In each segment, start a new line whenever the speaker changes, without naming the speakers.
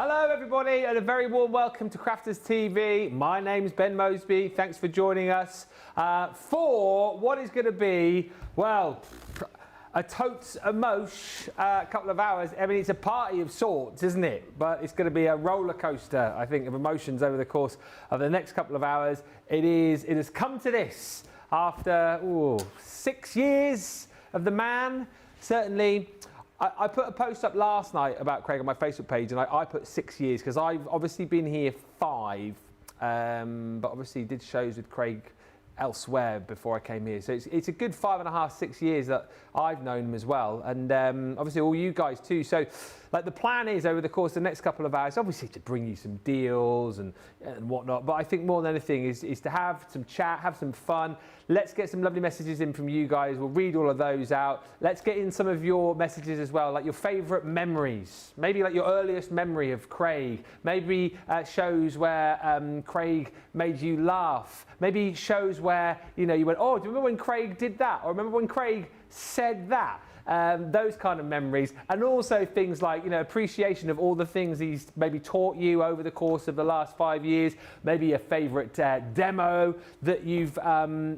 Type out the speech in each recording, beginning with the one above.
Hello everybody and a very warm welcome to Crafters TV. My name's Ben Mosby. Thanks for joining us for what is going to be, well, a totes a mosh couple of hours. I mean, it's a party of sorts, isn't it? But it's going to be a roller coaster, I think, of emotions over the course of the next couple of hours. It has come to this after 6 years of the man. Certainly, I put a post up last night about Craig on my Facebook page, and I put 6 years because I've obviously been here 5, but obviously did shows with Craig elsewhere before I came here. So it's a good 5.5, 6 years that I've known him as well, and obviously all you guys too. So like the plan is over the course of the next couple of hours, obviously to bring you some deals and whatnot. But I think more than anything is to have some chat, have some fun. Let's get some lovely messages in from you guys. We'll read all of those out. Let's get in some of your messages as well, like your favourite memories. Maybe like your earliest memory of Craig. Maybe shows where Craig made you laugh. Maybe shows where, you know, you went, oh, do you remember when Craig did that? Or remember when Craig said that? Those kind of memories, and also things like, you know, appreciation of all the things he's maybe taught you over the course of the last 5 years. Maybe a favourite demo that you've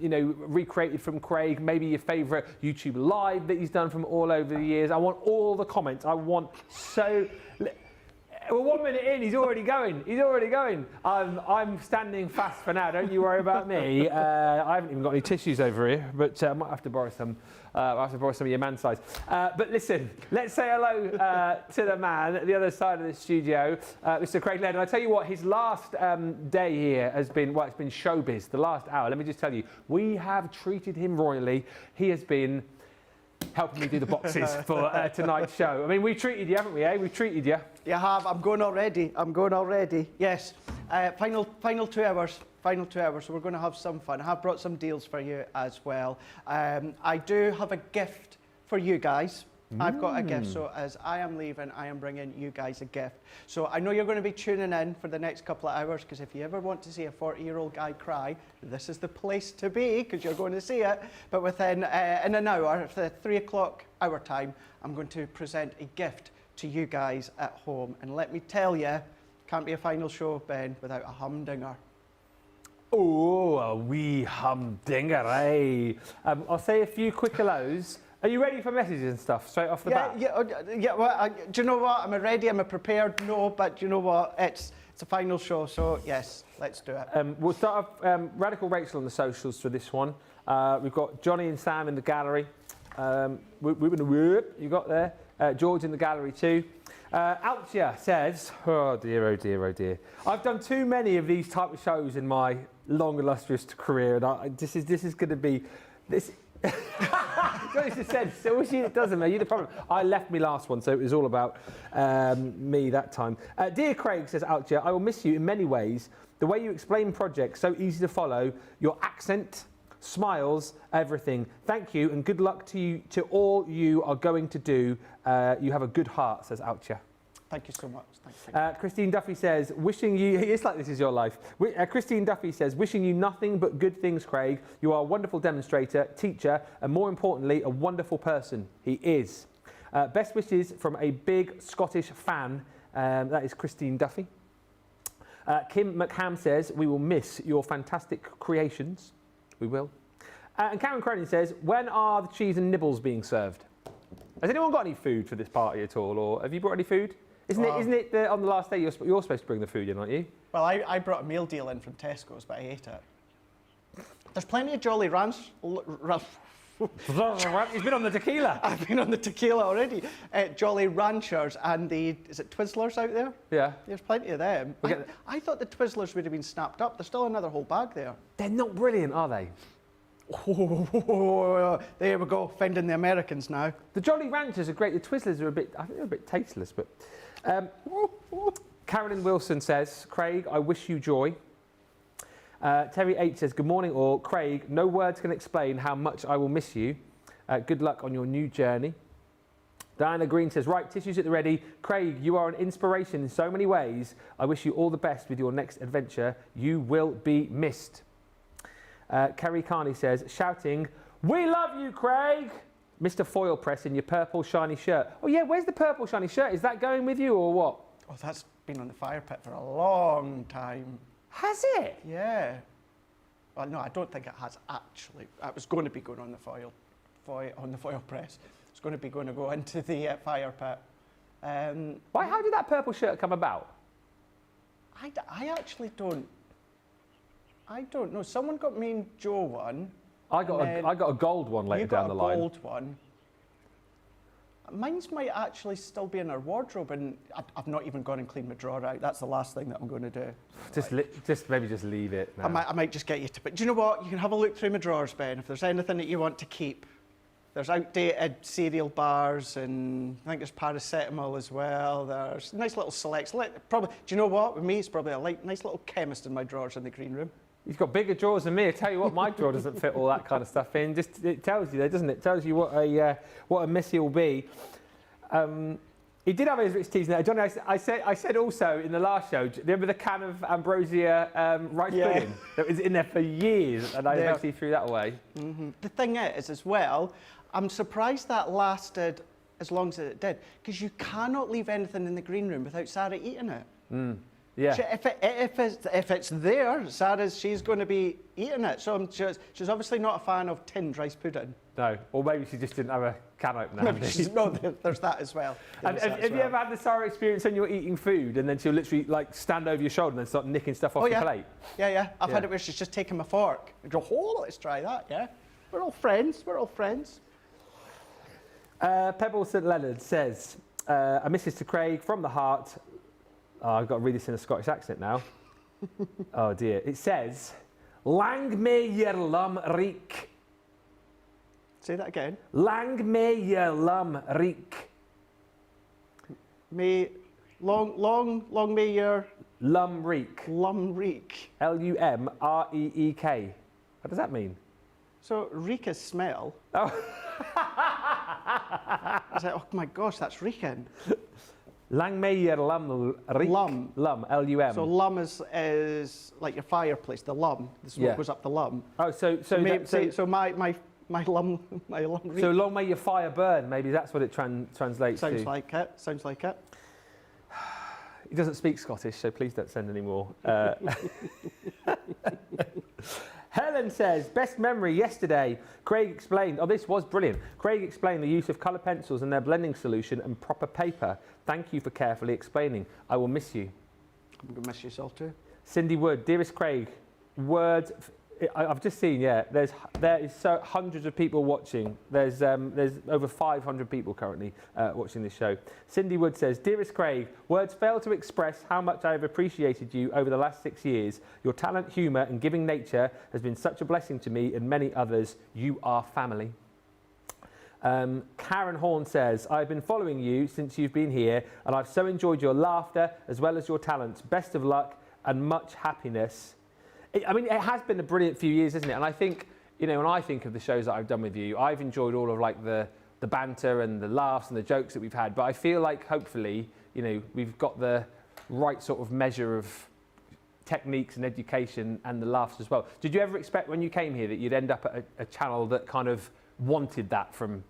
you know, recreated from Craig. Maybe your favourite YouTube live that he's done from all over the years. I want all the comments. I want so. Well, 1 minute in, he's already going. He's already going. I'm standing fast for now. Don't you worry about me. I haven't even got any tissues over here, but I might have to borrow some. I have to borrow some of your man size. But listen, let's say hello to the man at the other side of the studio, Mr. Craig Laird. And I tell you what, his last day here has been, well, it's been showbiz. The last hour. Let me just tell you, we have treated him royally. He has been helping me do the boxes for tonight's show. I mean, we've treated you, haven't we, eh? We've treated you.
You have. I'm going already. I'm going already. Yes. Final 2 hours. Final 2 hours. So we're going to have some fun. I have brought some deals for you as well. I do have a gift for you guys. I've got a gift, so as I am leaving, I am bringing you guys a gift. So I know you're going to be tuning in for the next couple of hours, because if you ever want to see a 40-year-old guy cry, this is the place to be, because you're going to see it. But within in an hour, at 3 o'clock our time, I'm going to present a gift to you guys at home. And let me tell you, can't be a final show, Ben, without a humdinger.
Oh, a wee humdinger, eh? I'll say a few quick hellos. Are you ready for messages and stuff straight off the bat?
Yeah. Well, do you know what? Am I ready? Am I prepared? No, but you know what? It's a final show, so yes, let's do it.
We'll start off Radical Rachel on the socials for this one. We've got Johnny and Sam in the gallery. You got there. George in the gallery too. Altia says, oh dear, oh dear, oh dear. I've done too many of these type of shows in my long illustrious career, and this is going to be this. Johnny just said, so it doesn't matter, you're the problem. I left me last one, so it was all about me that time. Dear Craig, says Altia, I will miss you in many ways. The way you explain projects, so easy to follow. Your accent, smiles, everything. Thank you, and good luck to you, to all you are going to do. You have a good heart, says Altia.
Thank you so much. Thank you.
Christine Duffy says, wishing you, it's like this is your life. Christine Duffy says, wishing you nothing but good things, Craig. You are a wonderful demonstrator, teacher, and more importantly, a wonderful person. He is. Best wishes from a big Scottish fan. That is Christine Duffy. Kim McHam says, we will miss your fantastic creations. We will. And Karen Cronin says, when are the cheese and nibbles being served? Has anyone got any food for this party at all, or have you brought any food? Isn't it on the last day you're supposed to bring the food in, aren't you?
Well, I brought a meal deal in from Tesco's, but I ate it. There's plenty of Jolly Ranch.
He's been on the tequila.
I've been on the tequila already. Jolly Ranchers and is it Twizzlers out there?
Yeah.
There's plenty of them. I thought the Twizzlers would have been snapped up. There's still another whole bag there.
They're not brilliant, are they?
Oh, there we go, offending the Americans now.
The Jolly Ranchers are great. The Twizzlers are I think they're a bit tasteless, but... Carolyn Wilson says, Craig, I wish you joy. Terry H says, good morning all. Craig, no words can explain how much I will miss you. Good luck on your new journey. Diana Green says, right, tissues at the ready. Craig, you are an inspiration in so many ways. I wish you all the best with your next adventure. You will be missed. Kerry Carney says, shouting, we love you, Craig. Mr. Foil Press in your purple shiny shirt. Oh yeah, where's the purple shiny shirt? Is that going with you or what?
Oh, that's been on the fire pit for a long time.
Has it?
Yeah. Well, no, I don't think it has actually. It was going to be going on the foil press. It's going to go into the fire pit.
Why? How did that purple shirt come about?
I actually don't. I don't know. Someone got me and Joe one.
I got a gold one later down the line.
You got a gold one. Mine's might actually still be in our wardrobe, and I've not even gone and cleaned my drawer out. That's the last thing that I'm going to do.
Maybe just leave it now.
I might just get you to. But do you know what? You can have a look through my drawers, Ben. If there's anything that you want to keep, there's outdated cereal bars, and I think there's paracetamol as well. There's nice little selects. Probably. Do you know what? With me, it's probably a nice little chemist in my drawers in the green room.
He's got bigger drawers than me. I tell you what, my drawer doesn't fit all that kind of stuff in. Just it tells you there, doesn't it? It tells you what a miss he'll be. He did have his rich teas in there. Johnny, I said also in the last show, do you remember the can of ambrosia rice pudding that was in there for years, and I eventually threw that away.
Mm-hmm. The thing is, as well, I'm surprised that lasted as long as it did, because you cannot leave anything in the green room without Sarah eating it.
Mm. Yeah.
If it's there, she's going to be eating it. So she's obviously not a fan of tinned rice pudding.
No, or maybe she just didn't have a can opener.
No, there's that as well.
Have you ever had the Sarah experience when you're eating food and then she'll literally like stand over your shoulder and then start nicking stuff off your plate?
Yeah. I've had it where she's just taken my fork and go, oh, let's try that, yeah. We're all friends.
Pebble St Leonard says, a message to Craig from the heart. Oh, I've got to read this in a Scottish accent now. Oh dear. It says, Lang me your lum reek.
Say that again.
Lang me your lum reek.
Long may your...
Lum reek.
Lum reek.
Lumreek. What does that mean?
So, reek is smell.
Oh.
I was like, oh my gosh, that's reeking.
Lang me your lum reek.
Lum.
Lum, L-U-M.
So lum is like your fireplace, the lum. The smoke goes up the lum.
Oh, so
my lum reek.
So long may your fire burn, maybe that's what it translates to.
Sounds like it.
He doesn't speak Scottish, so please don't send any more. Helen says, best memory yesterday. Craig explained, this was brilliant. Craig explained the use of colour pencils and their blending solution and proper paper. Thank you for carefully explaining. I will miss you.
I'm going to miss yourself too.
Cindy Wood, dearest Craig, words... I've just seen, there is hundreds of people watching. There's over 500 people currently watching this show. Cindy Wood says, dearest Craig, words fail to express how much I have appreciated you over the last 6 years. Your talent, humour and giving nature has been such a blessing to me and many others. You are family. Karen Horn says, I've been following you since you've been here and I've so enjoyed your laughter as well as your talents. Best of luck and much happiness. It has been a brilliant few years, isn't it? And I think, when I think of the shows that I've done with you, I've enjoyed all of like the banter and the laughs and the jokes that we've had. But I feel like hopefully, we've got the right sort of measure of techniques and education and the laughs as well. Did you ever expect when you came here that you'd end up at a channel that kind of wanted that from,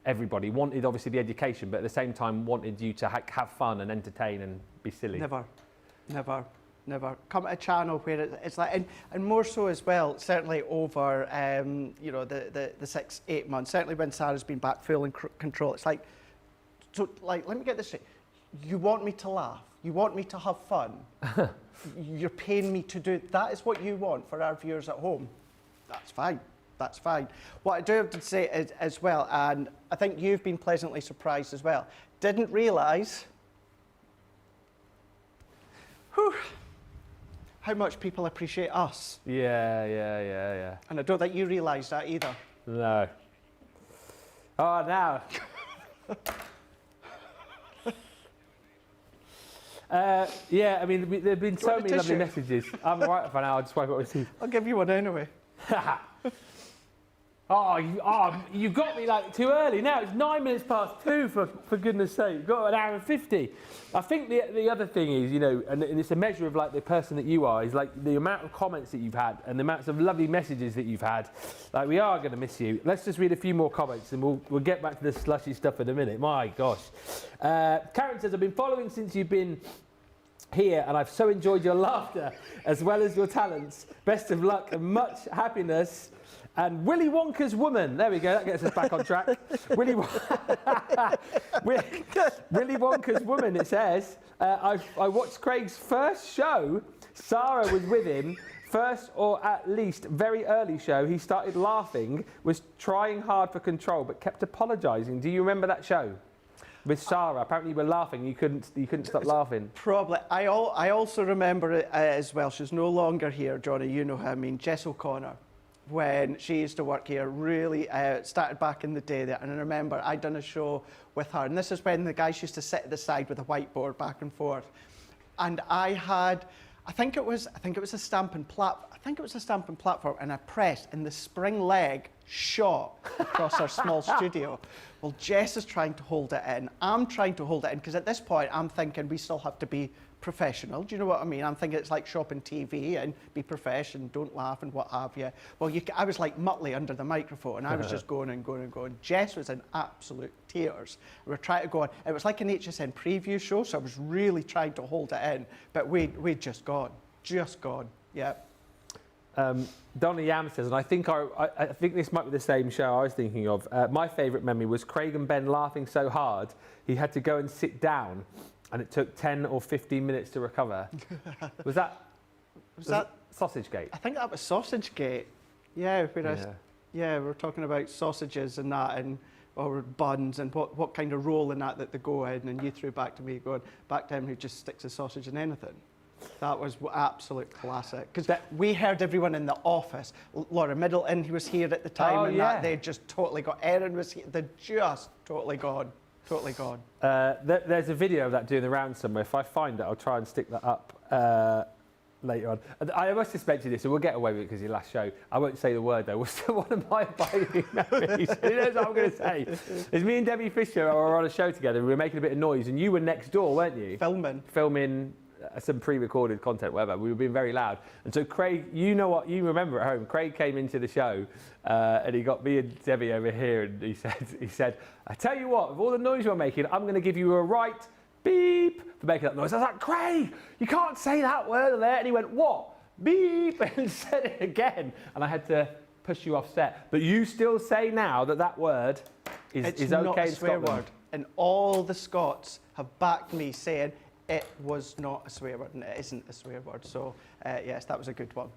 everybody? Wanted obviously the education, but at the same time wanted you to have fun and entertain and be silly? Never
come to a channel where it's like, and more so as well, certainly over, the 6-8 months, certainly when Sarah's been back full in control, it's like, let me get this straight. You want me to laugh. You want me to have fun. You're paying me to do, that is what you want for our viewers at home. That's fine. What I do have to say is, as well, and I think you've been pleasantly surprised as well, didn't realise, how much people appreciate us.
Yeah.
And I don't think you realise that either.
No. Oh, now. There've been so many lovely messages. I'm all right for now, I'll just wipe it with teeth.
I'll give you one anyway.
You got me like too early. Now it's 9 minutes past 2. For goodness' sake, you've got an hour and 50. I think the other thing is, you know, and it's a measure of like the person that you are, is like the amount of comments that you've had and the amounts of lovely messages that you've had. Like, we are going to miss you. Let's just read a few more comments and we'll get back to the slushy stuff in a minute. My gosh. Karen says, I've been following since you've been here and I've so enjoyed your laughter as well as your talents. Best of luck and much happiness. And Willy Wonka's woman, there we go, that gets us back on track. Willy Wonka's woman, it says, I watched Craig's first show. Sarah was with him. First, or at least very early show, he started laughing, was trying hard for control, but kept apologising. Do you remember that show? With Sarah, apparently you were laughing. You couldn't stop laughing.
Probably. I also remember it as well. She's no longer here, Johnny. You know her. I mean, Jess O'Connor, when she used to work here, really started back in the day there. And I remember I'd done a show with her, and this is when the guys used to sit at the side with a whiteboard back and forth. And I think it was a stamping platform, and I pressed, and the spring leg shot across our small studio. Well, Jess is trying to hold it in. I'm trying to hold it in, because at this point, I'm thinking we still have to be professional. Do you know what I mean? I'm thinking it's like shopping TV and be professional, don't laugh and what have you. Well, I was like Muttley under the microphone, and I was just going and going and going. Jess was in absolute tears. We were trying to go on. It was like an HSN preview show, so I was really trying to hold it in, but we'd just gone. Yeah.
Donna Yam says, and I think this might be the same show I was thinking of. My favourite memory was Craig and Ben laughing so hard he had to go and sit down, and it took 10 or 15 minutes to recover. Was that Sausage Gate?
I think that was Sausage Gate. Yeah, we were talking about sausages and that, or buns, and what kind of roll in that they go in, and you threw back to me going, back to him who just sticks a sausage in anything. That was absolute classic. Because we heard everyone in the office. Laura Middleton, who was here at the time, they just totally got. Erin was here. They're just totally gone. Totally gone.
There's a video of that doing the round somewhere. If I find it, I'll try and stick that up later on. I must suspect you this, so we'll get away with it because your last show. I won't say the word though. It was still one of my abiding memories. Who knows what I'm going to say? It's me and Debbie Fisher were on a show together. We were making a bit of noise, and you were next door, weren't you? Filming some pre-recorded content, whatever. We were being very loud. And so Craig, you know what, you remember at home, Craig came into the show and he got me and Debbie over here, and he said, I tell you what, with all the noise you're making, I'm going to give you a right beep for making that noise. I was like, Craig, you can't say that word there. And he went, what? Beep, and said it again. And I had to push you off set. But you still say now that word is okay in Scotland. It's not a swear word.
And all the Scots have backed me saying, it was not a swear word, and it isn't a swear word. So, yes, that was a good one.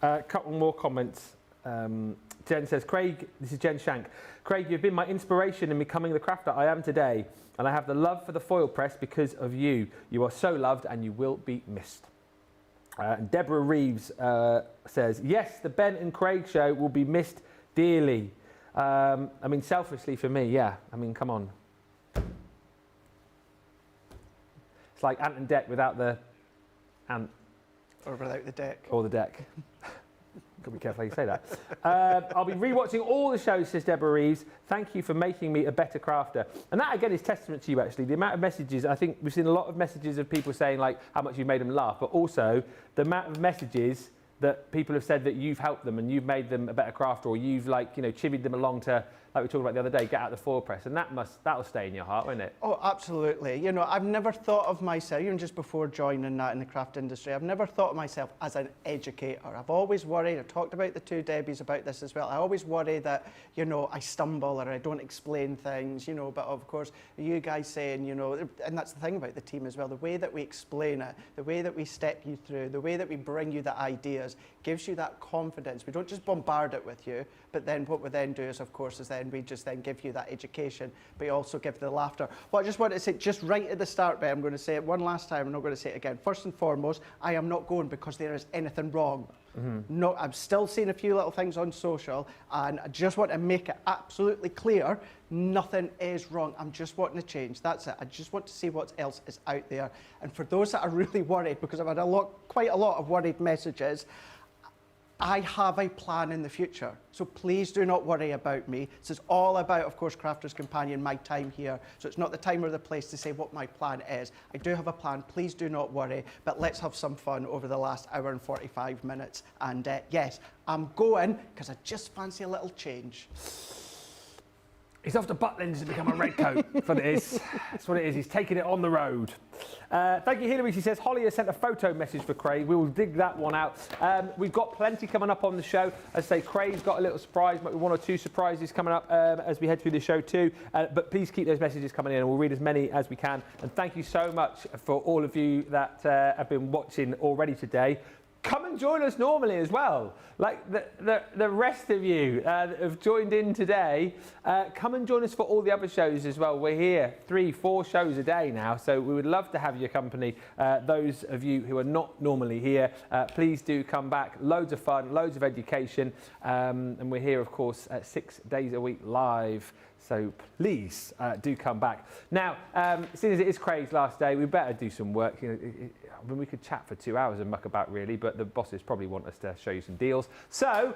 A couple more comments. Jen says, Craig, this is Jen Shank. Craig, you've been my inspiration in becoming the crafter I am today, and I have the love for the foil press because of you. You are so loved, and you will be missed. And Deborah Reeves says, yes, the Ben and Craig show will be missed dearly. I mean, selfishly for me, yeah. I mean, come on. It's like Ant and Dec without the ant.
Or without the deck.
Or the deck. Got to be careful how you say that. I'll be rewatching all the shows, says Deborah Reeves. Thank you for making me a better crafter. And that, again, is testament to you, actually. The amount of messages, I think we've seen a lot of messages of people saying, like, how much you've made them laugh, but also the amount of messages that people have said that you've helped them and you've made them a better crafter, or you've, like, you know, chivied them along to, like we were talking about the other day, get out the foil press, and that'll stay in your heart, won't it?
Oh, absolutely. You know, I've never thought of myself, even just before joining that in the craft industry, I've never thought of myself as an educator. I've always worried, I've talked about the two Debbies about this as well, I always worry that, you know, I stumble or I don't explain things, you know, but of course, you guys saying, you know, and that's the thing about the team as well, the way that we explain it, the way that we step you through, the way that we bring you the ideas, gives you that confidence. We don't just bombard it with you, but then what we then do is, of course, is then we just then give you that education, but you also give the laughter. Well, I just want to say, just right at the start, Ben, I'm going to say it one last time, I'm not going to say it again. First and foremost, I am not going because there is anything wrong. No, I'm still seeing a few little things on social, and I just want to make it absolutely clear, nothing is wrong. I'm just wanting to change, that's it. I just want to see what else is out there. And for those that are really worried, because I've had quite a lot of worried messages, I have a plan in the future, so please do not worry about me. This is all about, of course, Crafter's Companion, my time here. So it's not the time or the place to say what my plan is. I do have a plan, please do not worry, but let's have some fun over the last hour and 45 minutes. And yes, I'm going because I just fancy a little change.
He's off to Butlins to become a redcoat. That's what it is. That's what it is. He's taking it on the road. Thank you, Hilary. She says, Holly has sent a photo message for Craig. We will dig that one out. We've got plenty coming up on the show. As I say, Craig's got a little surprise, maybe 1 or 2 surprises coming up as we head through the show too. But please keep those messages coming in and we'll read as many as we can. And thank you so much for all of you that have been watching already today. Come and join us normally as well. Like the rest of you that have joined in today, come and join us for all the other shows as well. We're here 3-4 shows a day now, so we would love to have your company. Those of you who are not normally here, please do come back. Loads of fun, loads of education, and we're here, of course, 6 days a week live. So please do come back. Now, seeing as it is Craig's last day, we better do some work. You know, I mean, we could chat for 2 hours and muck about really, but the bosses probably want us to show you some deals. So,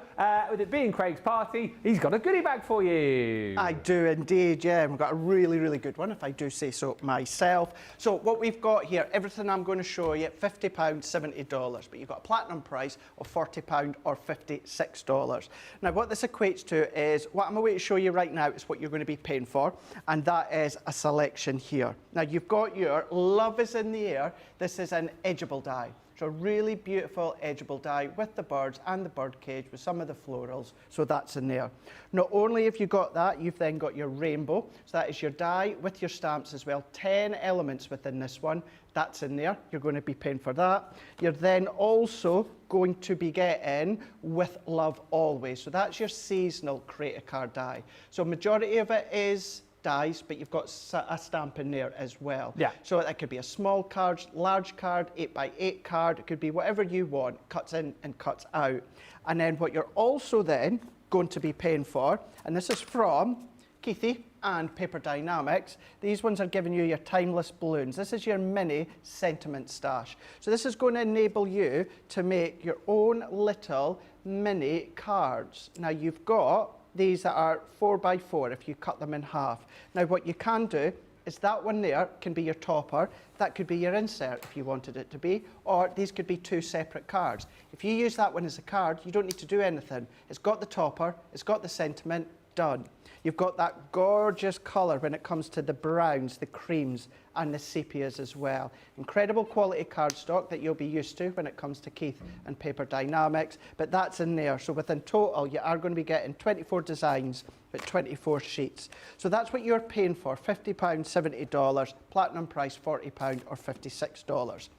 with it being Craig's party, he's got a goodie bag for you.
I do indeed, yeah. We've got a really, really good one, if I do say so myself. So what we've got here, everything I'm going to show you, £50, $70, but you've got a platinum price of £40 or $56. Now, what this equates to is, what I'm going to show you right now is what you're going to be paying for, and that is a selection here. Now, you've got your Love is in the Air. This is an edgeable die. So a really beautiful edgeable die with the birds and the bird cage with some of the florals. So that's in there. Not only have you got that, you've then got your rainbow. So that is your die with your stamps as well. 10 elements within this one. That's in there. You're going to be paying for that. You're then also going to be getting With Love Always. So that's your seasonal create a card die. So majority of it is dies, but you've got a stamp in there as well.
Yeah.
So that could be a small card, large card, 8x8 card. It could be whatever you want, cuts in and cuts out. And then what you're also then going to be paying for, and this is from Keithy and Paper Dynamics. These ones are giving you your timeless balloons. This is your mini sentiment stash. So this is going to enable you to make your own little mini cards. Now you've got these that are 4x4 if you cut them in half. Now what you can do is that one there can be your topper, that could be your insert if you wanted it to be, or these could be 2 separate cards. If you use that one as a card, you don't need to do anything. It's got the topper, it's got the sentiment, done. You've got that gorgeous colour when it comes to the browns, the creams and the sepias as well. Incredible quality cardstock that you'll be used to when it comes to Keith and Paper Dynamics, but that's in there. So within total, you are going to be getting 24 designs with 24 sheets. So that's what you're paying for, £50, $70, platinum price £40 or $56.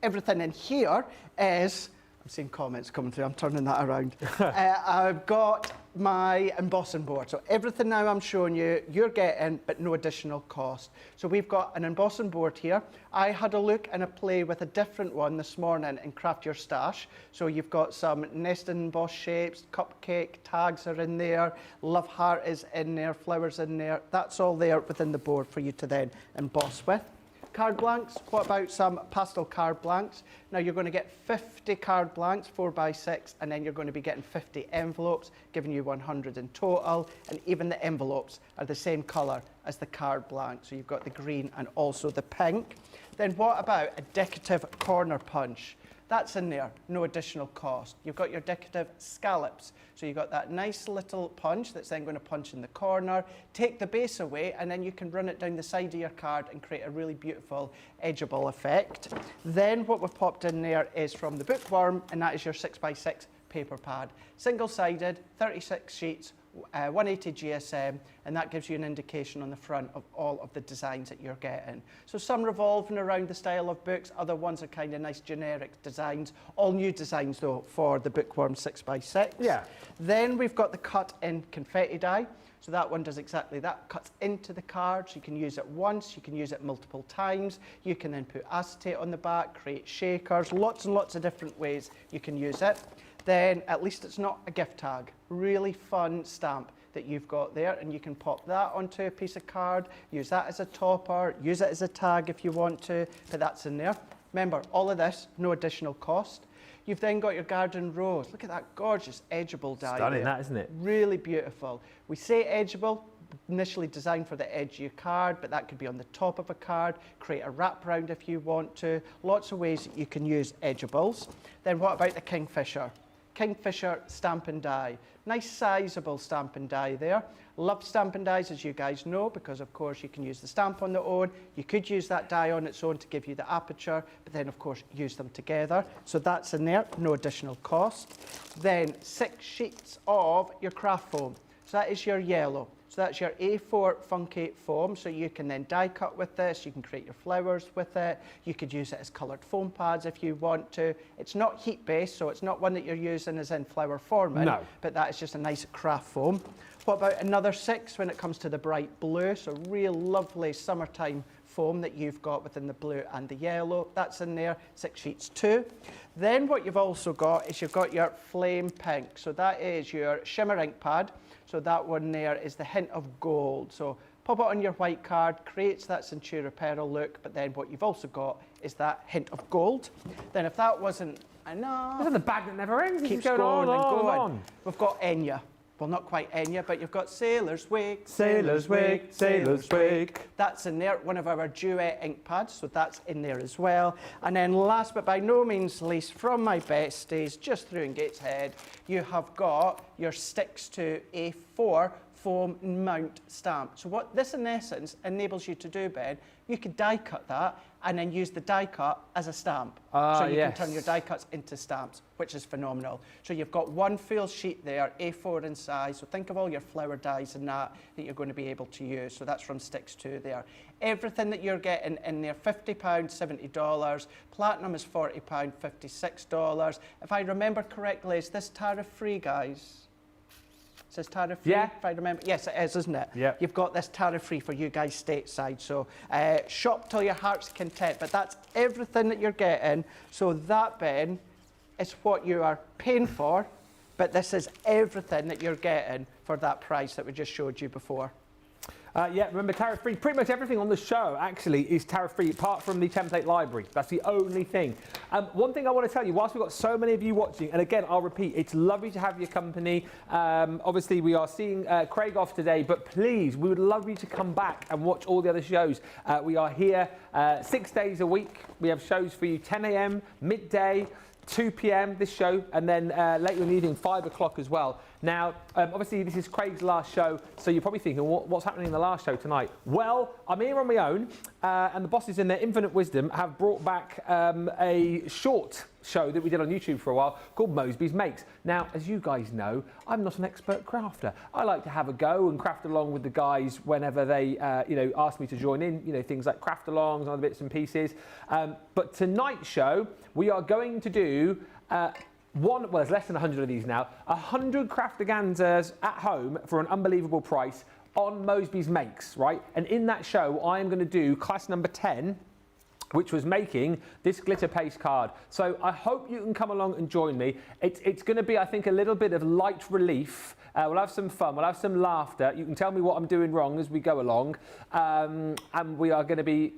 Everything in here is, I'm seeing comments coming through, I'm turning that around. I've got my embossing board. So everything now I'm showing you, you're getting, but no additional cost. So we've got an embossing board here. I had a look and a play with a different one this morning in Craft Your Stash. So you've got some nested embossed shapes, cupcake tags are in there, love heart is in there, flowers in there. That's all there within the board for you to then emboss with. Card blanks, what about some pastel card blanks? Now you're going to get 50 card blanks, 4x6, and then you're going to be getting 50 envelopes, giving you 100 in total, and even the envelopes are the same colour as the card blank. So you've got the green and also the pink. Then what about a decorative corner punch? That's in there, no additional cost. You've got your decorative scallops. So you've got that nice little punch that's then going to punch in the corner, take the base away, and then you can run it down the side of your card and create a really beautiful edgeable effect. Then what we've popped in there is from the Bookworm, and that is your 6x6 paper pad. Single-sided, 36 sheets, 180 GSM, and that gives you an indication on the front of all of the designs that you're getting. So some revolving around the style of books, other ones are kind of nice generic designs, all new designs though for the Bookworm 6x6.
Yeah.
Then we've got the cut-in confetti die. So that one does exactly that, cuts into the card, so you can use it once, you can use it multiple times, you can then put acetate on the back, create shakers, lots and lots of different ways you can use it. Then at least it's not a gift tag. Really fun stamp that you've got there, and you can pop that onto a piece of card, use that as a topper, use it as a tag if you want to, but that's in there. Remember, all of this, no additional cost. You've then got your garden rose. Look at that gorgeous edgeable die.
Stunning,
there.
that, isn't it?
Really beautiful. We say edgeable, initially designed for the edge of your card, but that could be on the top of a card. Create a wraparound if you want to. Lots of ways that you can use edgeables. Then what about the Kingfisher? Kingfisher stamp and die. Nice sizable stamp and die there. Love stamp and dies, as you guys know, because of course you can use the stamp on their own. You could use that die on its own to give you the aperture, but then of course use them together. So that's in there, no additional cost. Then 6 sheets of your craft foam. So that is your yellow. So that's your A4 funky foam. So you can then die cut with this. You can create your flowers with it. You could use it as coloured foam pads if you want to. It's not heat based, so it's not one that you're using as in flower forming.
No.
But that is just a nice craft foam. What about another 6 when it comes to the bright blue? So real lovely summertime foam that you've got within the blue and the yellow. That's in there, 6 sheets too. Then what you've also got is you've got your flame pink. So that is your shimmer ink pad. So that one there is the hint of gold. So pop it on your white card, creates that Centura Pearl look, but then what you've also got is that hint of gold. Then if that wasn't enough...
This is the bag that never ends.
Keeps
going
going and going.
on.
We've got Enya. Well, not quite Enya, but you've got Sailor's Wake,
Sailor's Wake, Sailor's Wake.
That's in there, one of our duet ink pads, so that's in there as well. And then last but by no means least, from my besties, just through in Gateshead, you have got your Sticks to A4 foam mount stamp. So what this in essence enables you to do, Ben, you could die cut that and then use the die cut as a stamp. So you can turn your die cuts into stamps, which is phenomenal. So you've got one full sheet there, A4 in size. So think of all your flower dies and that you're going to be able to use. So that's from Sticks to there. Everything that you're getting in there, £50, $70. Platinum is £40, $56. If I remember correctly, is this tariff free, guys? It says tariff free,
yeah.
if I remember. Yes, it is, isn't it?
Yeah.
You've got this tariff free for you guys stateside. So shop till your heart's content. But that's everything that you're getting. So that, Ben, is what you are paying for. But this is everything that you're getting for that price that we just showed you before.
Yeah, remember tariff-free. Pretty much everything on the show actually is tariff-free, apart from the template library. That's the only thing. One thing I want to tell you, whilst we've got so many of you watching, and again, I'll repeat, it's lovely to have your company. Obviously, we are seeing Craig off today, but please, we would love you to come back and watch all the other shows. We are here 6 days a week. We have shows for you 10 a.m., midday, 2 p.m. this show, and then later in the evening, 5 o'clock as well. Now, obviously, this is Craig's last show, so you're probably thinking, what's happening in the last show tonight? Well, I'm here on my own, and the bosses, in their infinite wisdom, have brought back a short show that we did on YouTube for a while called Mosby's Makes. Now, as you guys know, I'm not an expert crafter. I like to have a go and craft along with the guys whenever they, ask me to join in, things like craft-alongs and other bits and pieces. But tonight's show, we are going to do there's less than 100 of these now, 100 Craftaganzas at home for an unbelievable price on Mosby's Makes, right? And in that show, I am going to do class number 10, which was making this glitter paste card. So I hope you can come along and join me. It's going to be, I think, a little bit of light relief. We'll have some fun, we'll have some laughter. You can tell me what I'm doing wrong as we go along. And we are going to be,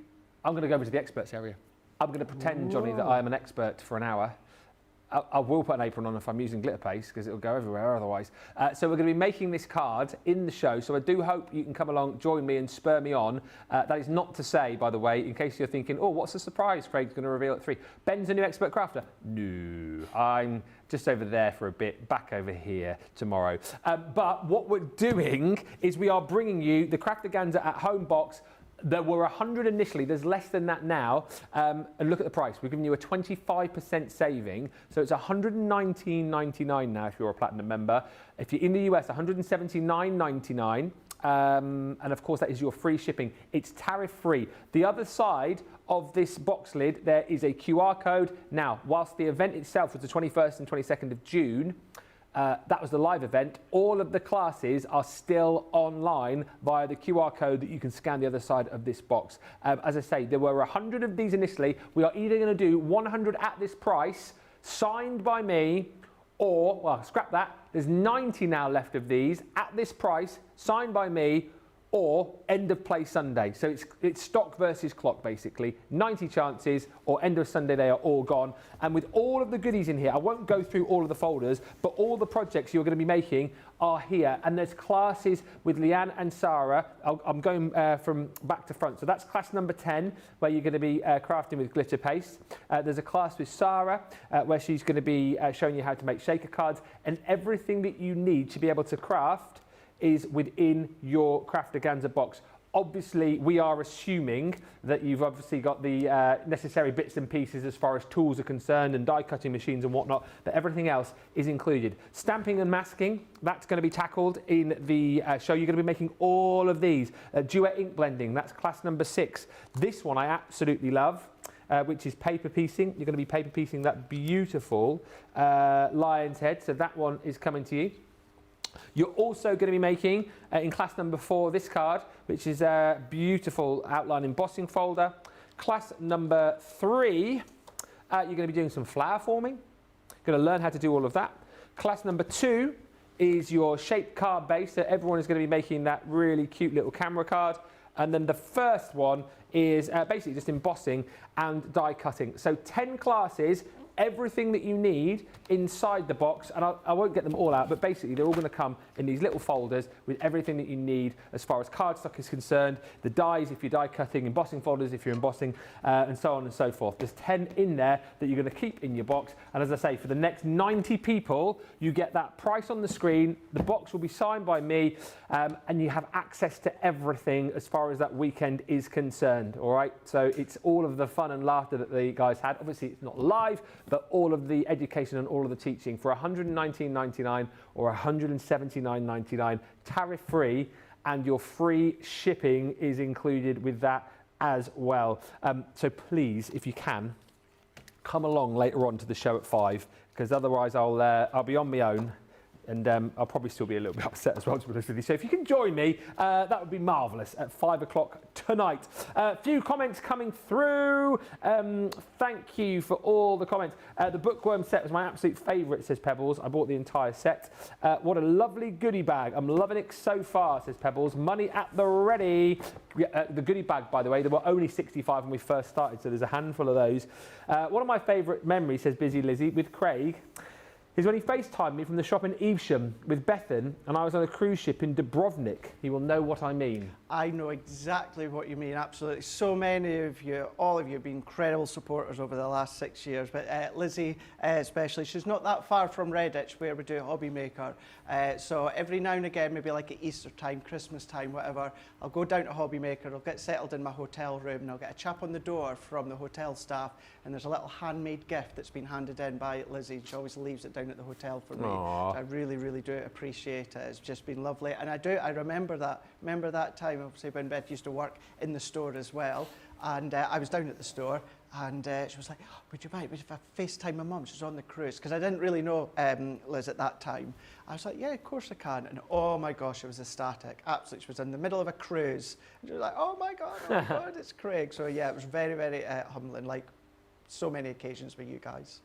I'm going to go over to the experts area. I'm going to pretend, Johnny, that I am an expert for an hour. I will put an apron on if I'm using glitter paste because it'll go everywhere otherwise. So we're going to be making this card in the show. So I do hope you can come along, join me and spur me on. That is not to say, by the way, in case you're thinking, oh, what's the surprise Craig's going to reveal at 3? Ben's a new expert crafter. No, I'm just over there for a bit, back over here tomorrow. But what we're doing is we are bringing you the Craftaganza at home box. There were 100 initially, there's less than that now, and look at the price. We're giving you a 25% saving, so it's $119.99 now if you're a Platinum member. If you're in the US, $179.99, and of course that is your free shipping. It's tariff-free. The other side of this box lid, there is a QR code. Now, whilst the event itself was the 21st and 22nd of June, that was the live event. All of the classes are still online via the QR code that you can scan the other side of this box. As I say, there were 100 of these initially. We are either going to do 100 at this price, signed by me, or, well, scrap that. There's 90 now left of these at this price, signed by me, or end of play Sunday. So it's stock versus clock, basically. 90 chances, or end of Sunday, they are all gone. And with all of the goodies in here, I won't go through all of the folders, but all the projects you're going to be making are here. And there's classes with Leanne and Sarah. I'm going from back to front. So that's class number 10, where you're going to be crafting with glitter paste. There's a class with Sarah, where she's going to be showing you how to make shaker cards, and everything that you need to be able to craft is within your Craftaganza box. Obviously, we are assuming that you've obviously got the necessary bits and pieces as far as tools are concerned and die cutting machines and whatnot, but everything else is included. Stamping and masking, that's going to be tackled in the show. You're going to be making all of these. Duet ink blending, that's class number 6. This one I absolutely love. Which is paper piecing. You're going to be paper piecing that beautiful lion's head, so that one is coming to you. You're also going to be making, in class number 4, this card, which is a beautiful outline embossing folder. Class number 3, you're going to be doing some flower forming. You're going to learn how to do all of that. Class number 2 is your shaped card base, so everyone is going to be making that really cute little camera card. And then the first one is basically just embossing and die cutting. So 10 classes, everything that you need inside the box, and I won't get them all out, but basically they're all going to come in these little folders with everything that you need as far as cardstock is concerned, the dies if you're die cutting, embossing folders if you're embossing, and so on and so forth. There's 10 in there that you're going to keep in your box, and as I say, for the next 90 people, you get that price on the screen, the box will be signed by me, and you have access to everything as far as that weekend is concerned, all right? So it's all of the fun and laughter that the guys had. Obviously, it's not live, but all of the education and all of the teaching for $119.99 or $179.99, tariff free, and your free shipping is included with that as well. So please, if you can, come along later on to the show at 5, because otherwise I'll be on my own. And I'll probably still be a little bit upset as well, to be honest with you. So if you can join me, that would be marvellous at 5 o'clock tonight. A few comments coming through. Thank you for all the comments. The bookworm set was my absolute favourite, says Pebbles. I bought the entire set. What a lovely goodie bag. I'm loving it so far, says Pebbles. Money at the ready. The goodie bag, by the way, there were only 65 when we first started, so there's a handful of those. One of my favourite memories, says Busy Lizzie, with Craig, is when he FaceTimed me from the shop in Evesham with Bethan, and I was on a cruise ship in Dubrovnik. He will know what I mean.
I know exactly what you mean, absolutely. So many of you, all of you, have been incredible supporters over the last 6 years, but Lizzie especially, she's not that far from Redditch where we do Hobby Maker. So every now and again, maybe like at Easter time, Christmas time, whatever, I'll go down to Hobby Maker, I'll get settled in my hotel room, and I'll get a chap on the door from the hotel staff, and there's a little handmade gift that's been handed in by Lizzie. She always leaves it down at the hotel for me. So I really, really do appreciate it. It's just been lovely, and I remember that time, obviously, when Beth used to work in the store as well, and I was down at the store, and she was like, oh, would you if I FaceTime my mum? She's on the cruise, because I didn't really know Liz at that time. I was like, yeah, of course I can, and oh my gosh, it was ecstatic, absolutely. She was in the middle of a cruise, and she was like, oh my God, it's Craig. So yeah, it was very, very humbling, like so many occasions with you guys.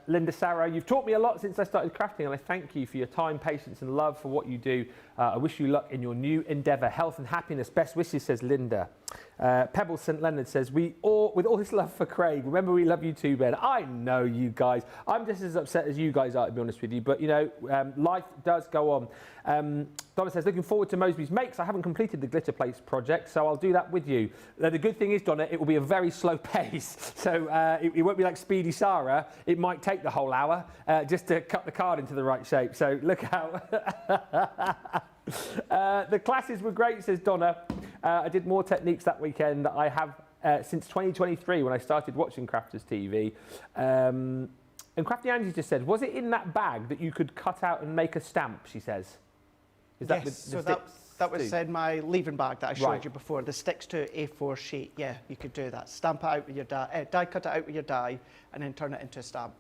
Linda Sarah, you've taught me a lot since I started crafting, and I thank you for your time, patience and love for what you do. I wish you luck in your new endeavour. Health and happiness. Best wishes, says Linda. Pebble St Leonard says, with all this love for Craig, remember we love you too, Ben. I know you guys. I'm just as upset as you guys are, to be honest with you, but you know, life does go on. Donna says, looking forward to Mosby's makes. I haven't completed the glitter plates project, so I'll do that with you. The good thing is, Donna, it will be a very slow pace, so it won't be like Speedy Sarah. It might take the whole hour just to cut the card into the right shape, so look out. The classes were great, says Donna. I did more techniques that weekend that I have since 2023 when I started watching Crafters TV. And Crafty Angie just said, was it in that bag that you could cut out and make a stamp, she says? Is that
yes,
the
so that was in my leaving bag that I showed
right.
you before, the sticks to A4 sheet. Yeah, you could do that. Stamp it out with your die, cut it out with your die, and then turn it into a stamp.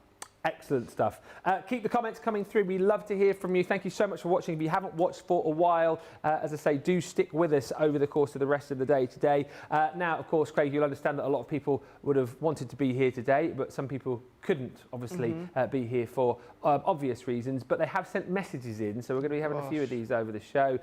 Excellent stuff. Keep the comments coming through. We love to hear from you. Thank you so much for watching. If you haven't watched for a while, as I say, do stick with us over the course of the rest of the day today. Now, of course, Craig, you'll understand that a lot of people would have wanted to be here today, but some people couldn't, obviously, be here for obvious reasons. But they have sent messages in, so we're going to be having a few of these over the show.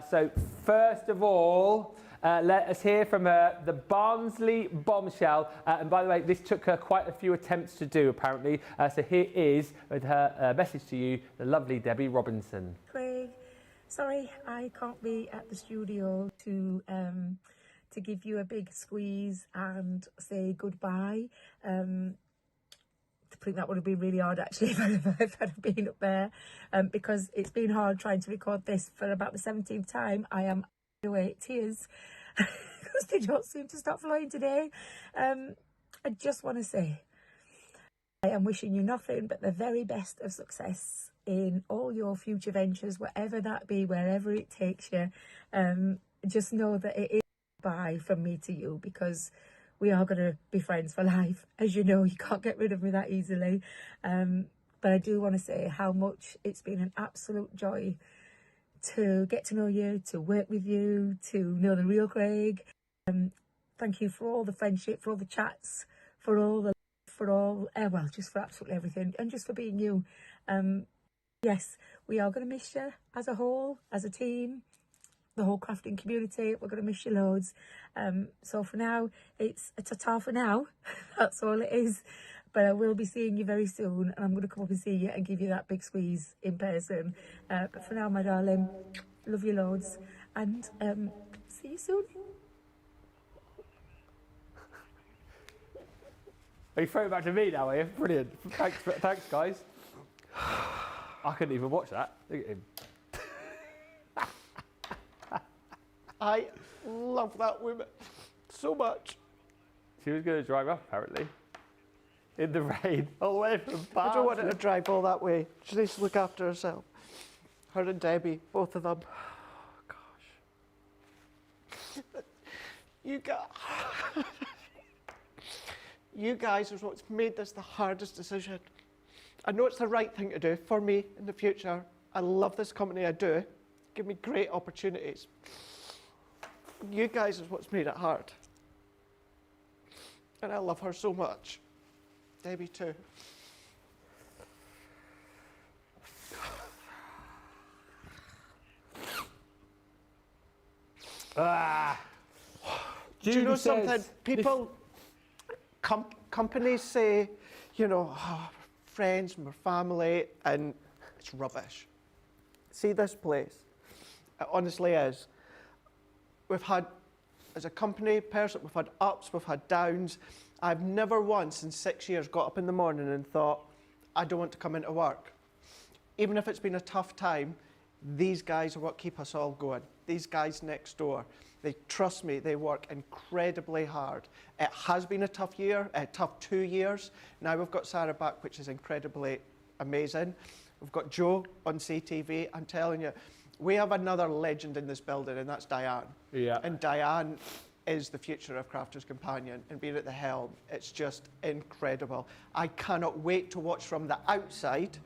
So first of all, let us hear from the Barnsley bombshell. And by the way, this took her quite a few attempts to do, apparently. So here is, with her message to you, the lovely Debbie Robinson.
Craig, sorry I can't be at the studio to give you a big squeeze and say goodbye. I think that would have been really hard, actually, if I'd have been up there. Because it's been hard trying to record this for about the 17th time. I am away tears because they don't seem to stop flowing today. I just want to say I am wishing you nothing but the very best of success in all your future ventures, whatever that be, wherever it takes you. Just know that it is bye from me to you, because we are going to be friends for life. As you know, you can't get rid of me that easily. But I do want to say how much it's been an absolute joy to get to know you, to work with you, to know the real Craig. Thank you for all the friendship, for all the chats, for all, well, just for absolutely everything, and just for being you. Yes, we are going to miss you as a whole, as a team, the whole crafting community. We're going to miss you loads. So for now, it's a ta-ta for now. That's all it is. But I will be seeing you very soon, and I'm going to come up and see you and give you that big squeeze in person. But for now, my darling, love you loads, and see you soon.
Are you throwing it back to me now, are you? Brilliant. Thanks, guys. I couldn't even watch that. Look at him.
I love that woman so much.
She was going to drive up, apparently. In the rain, all the way from Bath.
I don't want her to drive all that way. She needs to look after herself. Her and Debbie, both of them. Oh, gosh. You guys are what's made this the hardest decision. I know it's the right thing to do for me in the future. I love this company, I do. Give me great opportunities. You guys is what's made it hard. And I love her so much. Debbie too. Do you know something? People, companies say, you know, friends, we're family, and it's rubbish. See this place? It honestly is. We've had, as a company person, we've had ups, we've had downs. I've never once in 6 years got up in the morning and thought, I don't want to come into work. Even if it's been a tough time, these guys are what keep us all going. These guys next door, they trust me, they work incredibly hard. It has been a tough year, a tough 2 years. Now we've got Sarah back, which is incredibly amazing. We've got Joe on CTV. I'm telling you, we have another legend in this building, and that's Diane.
Yeah.
And Diane is the future of Crafter's Companion, and being at the helm, it's just incredible. I cannot wait to watch from the outside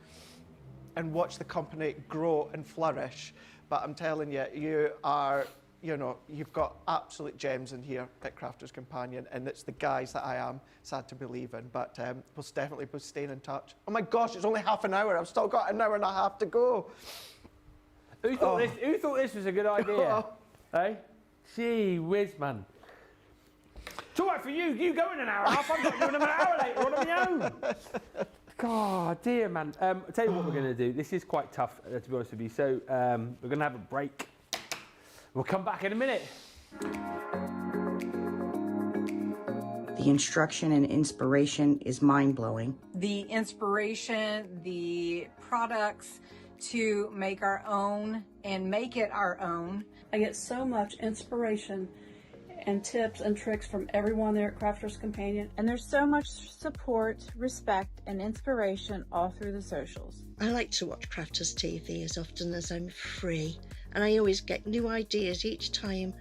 and watch the company grow and flourish. But I'm telling you, you are, you know, you've got absolute gems in here at Crafter's Companion, and it's the guys that I am sad to believe in. But we'll definitely be staying in touch. Oh my gosh, it's only half an hour. I've still got an hour and a half to go.
Who thought this was a good idea? Hey? Gee whiz, man. It's all right for you. You go in an hour and a half. I'm not doing them an hour later on my own. God, dear, man. I'll tell you what we're going to do. This is quite tough, to be honest with you. So we're going to have a break. We'll come back in a minute.
The instruction and inspiration is mind-blowing.
The inspiration, the products to make our own and make it our own.
I get so much inspiration and tips and tricks from everyone there at Crafter's Companion.
And there's so much support, respect, and inspiration all through the socials.
I like to watch Crafters TV as often as I'm free, and I always get new ideas each time,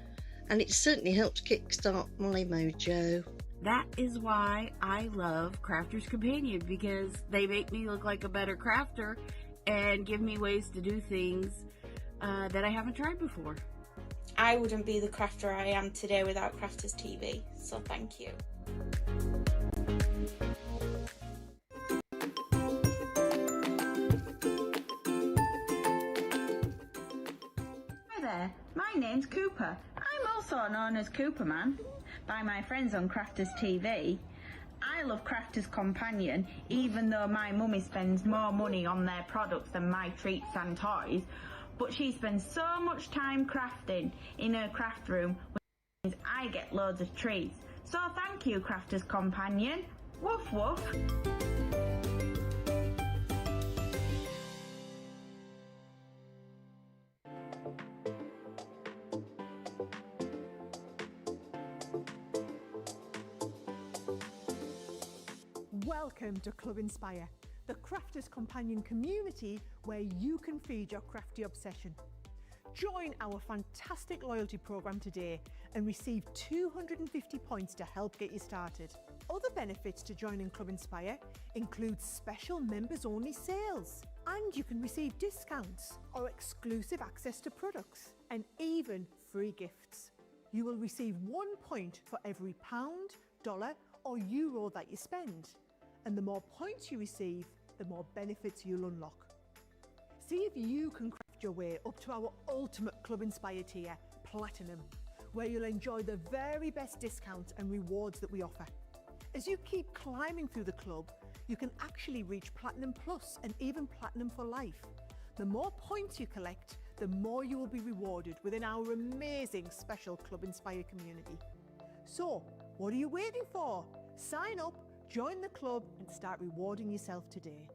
and it certainly helps kickstart my mojo.
That is why I love Crafter's Companion, because they make me look like a better crafter and give me ways to do things that I haven't tried before.
I wouldn't be the crafter I am today without Crafters TV, so thank you.
Hi there, my name's Cooper. I'm also known as Cooperman by my friends on Crafters TV. I love Crafters Companion, even though my mummy spends more money on their products than my treats and toys, but she spends so much time crafting in her craft room, which means I get loads of treats. So thank you, Crafters Companion. Woof woof.
Welcome to Club Inspire, the Crafters Companion community where you can feed your crafty obsession. Join our fantastic loyalty program today and receive 250 points to help get you started. Other benefits to joining Club Inspire include special members-only sales, and you can receive discounts or exclusive access to products, and even free gifts. You will receive 1 point for every pound, dollar or euro that you spend. And the more points you receive, the more benefits you'll unlock. See if you can craft your way up to our ultimate Club Inspire tier, Platinum, where you'll enjoy the very best discounts and rewards that we offer. As you keep climbing through the club, you can actually reach Platinum Plus and even Platinum for life. The more points you collect, the more you will be rewarded within our amazing special Club Inspire community. So, what are you waiting for? Sign up, join the club and start rewarding yourself today.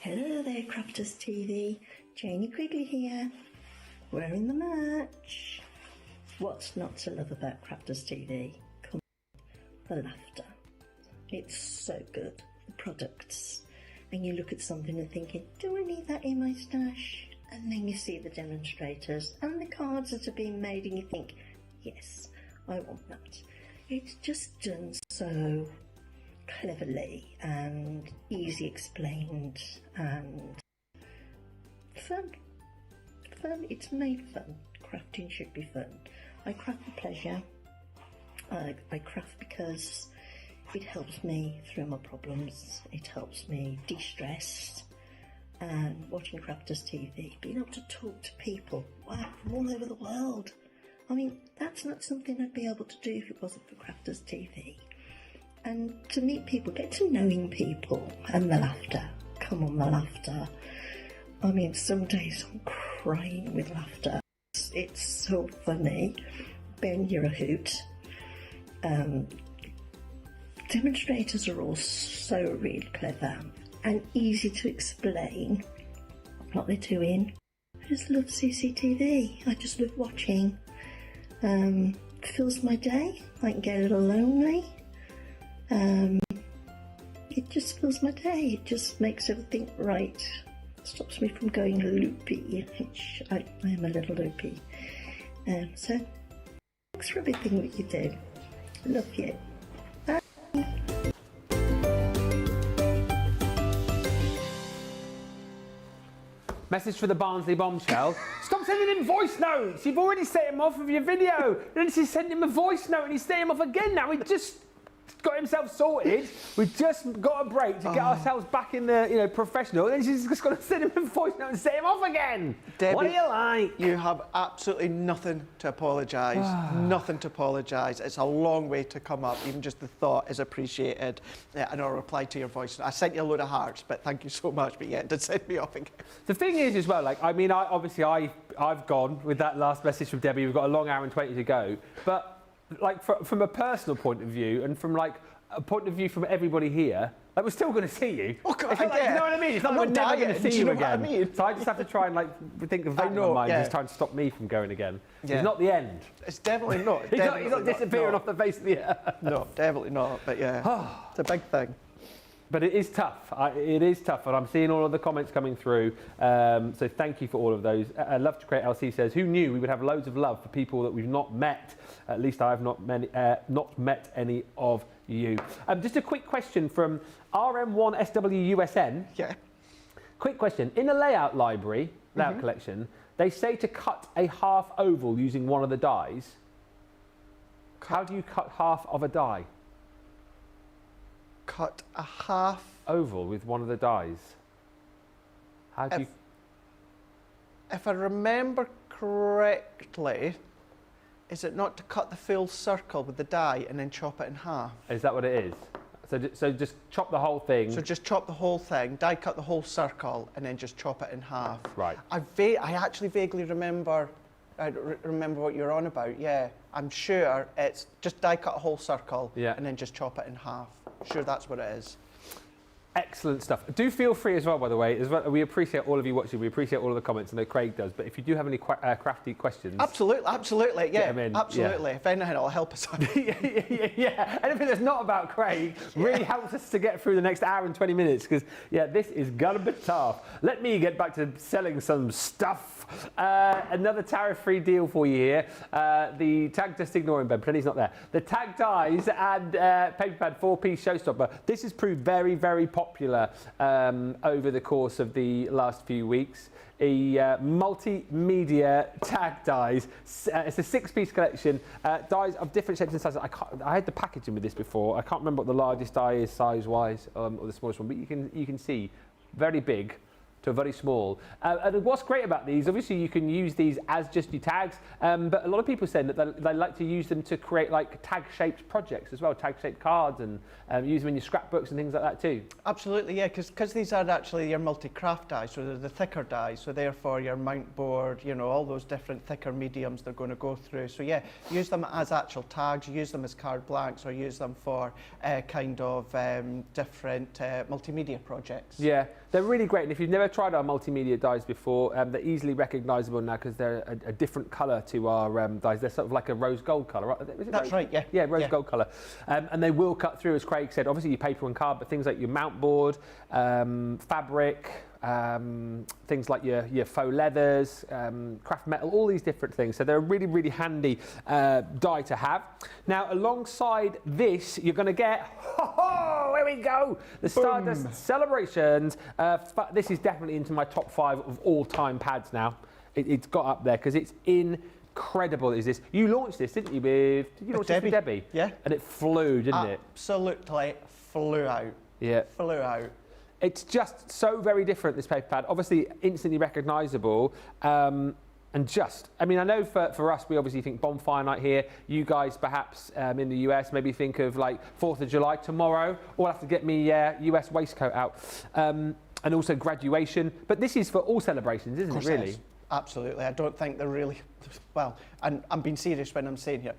Hello there, Crafters TV. Janie Quigley here. We're in the match. What's not to love about Crafters TV? Come on, the laughter. It's so good. The products. And you look at something and thinking, do I need that in my stash? And then you see the demonstrators and the cards that are being made and you think, yes, I want that. It's just done so cleverly and easy explained and fun. Fun, it's made fun. Crafting should be fun. I craft for pleasure. I craft because it helps me through my problems. It helps me de-stress. And watching Crafters TV, being able to talk to people, wow, from all over the world. I mean, that's not something I'd be able to do if it wasn't for Crafters TV. And to meet people, get to knowing people, and the laughter. Come on, the laughter. I mean, some days I'm crying with laughter. It's so funny. Ben, you're a hoot. Demonstrators are all so really clever and easy to explain what they're doing. I just love CCTV. I just love watching. Fills my day. I can get a little lonely. It just fills my day. It just makes everything right. Stops me from going loopy, which I am a little loopy. So, thanks for everything that you do. Love you. Bye.
Message for the Barnsley bombshell. Stop sending him voice notes. You've already set him off with your video. Then he sent him a voice note and he's setting him off again now. He just got himself sorted. We've just got a break to get ourselves back in the professional. Then he's just got to send him a voice note and set him off again.
Debbie,
what do you like?
You have absolutely nothing to apologise. Nothing to apologise. It's a long way to come up. Even just the thought is appreciated. And I'll reply to your voice note. I sent you a load of hearts, but thank you so much. But yeah, it did send me off again.
The thing is as well, like, I mean, I've gone with that last message from Debbie. We've got a long hour and 20 to go. But like from a personal point of view and from like a point of view from everybody here, like we're still going to see you.
Oh, God,
you know what I mean? It's not like we're never going to see you again.
I mean?
So I just have to try and like think of that in my mind, just trying to stop me from going again. Yeah. It's not the end.
It's definitely not.
He's not disappearing off the face of the earth.
No, definitely not. But yeah, it's a big thing.
But it is tough. It is tough, and I'm seeing all of the comments coming through. So thank you for all of those. Love to Create LC says, who knew we would have loads of love for people that we've not met? At least I have not met any of you. Just a quick question from RM1SWUSN.
Yeah.
Quick question. In the layout library, layout collection, they say to cut a half oval using one of the dies. How do you cut half of a die?
Cut a half
oval with one of the dies. How do you?
If I remember correctly, is it not to cut the full circle with the die and then chop it in half?
Is that what it is? So just chop the whole thing.
So just chop the whole thing, die cut the whole circle, and then just chop it in half.
Right.
I actually vaguely remember. I remember what you're on about. Yeah, I'm sure it's just die cut a whole circle, and then just chop it in half. Sure, that's what it is.
Excellent stuff. Do feel free as well, by the way. We appreciate all of you watching. We appreciate all of the comments. I know Craig does. But if you do have any crafty questions...
Absolutely. Yeah, absolutely.
Yeah.
If anything, it'll help us out.
yeah. Anything that's not about Craig really helps us to get through the next hour and 20 minutes because, this is going to be tough. Let me get back to selling some stuff. Another tariff-free deal for you here. The tag, just ignore him, Ben. Pretend he's not there. The tag dies and paper pad 4-piece showstopper. This has proved very, very popular over the course of the last few weeks. A multimedia tag dies. It's a 6-piece collection. Dies of different shapes and sizes. I had the packaging with this before. I can't remember what the largest die is size-wise, or the smallest one, but you can see very big to very small. And what's great about these, obviously you can use these as just your tags, but a lot of people say that they like to use them to create like tag-shaped projects as well, tag-shaped cards, and use them in your scrapbooks and things like that too.
Absolutely, yeah, because these are actually your multi-craft dies, so they're the thicker dies, so therefore your mount board, all those different thicker mediums they're going to go through. So yeah, use them as actual tags, use them as card blanks, or use them for kind of different multimedia projects.
Yeah, they're really great, and if you've never tried our multimedia dies before, they're easily recognisable now because they're a different colour to our dies. They're sort of like a rose gold colour, right?
That's right, yeah.
Yeah, rose gold colour. And they will cut through, as Craig said, obviously your paper and card, but things like your mount board, fabric, things like your faux leathers, craft metal, all these different things. So they're a really, really handy die to have. Now, alongside this, you're going to get, here we go, the Stardust Celebrations. This is definitely into my top 5 of all-time pads now. It's got up there because it's incredible. Is this? You launched this, didn't you? Did you launch this with Debbie?
Yeah.
And it flew, didn't it?
Absolutely flew out.
Yeah.
Flew out.
It's just so very different, this paper pad. Obviously, instantly recognisable. And I know for us, we obviously think bonfire night here. You guys, perhaps in the US, maybe think of like 4th of July tomorrow. Or I'll have to get me US waistcoat out. And also graduation. But this is for all celebrations, isn't it, really?
Absolutely. I don't think they're really, well, and I'm being serious when I'm saying here,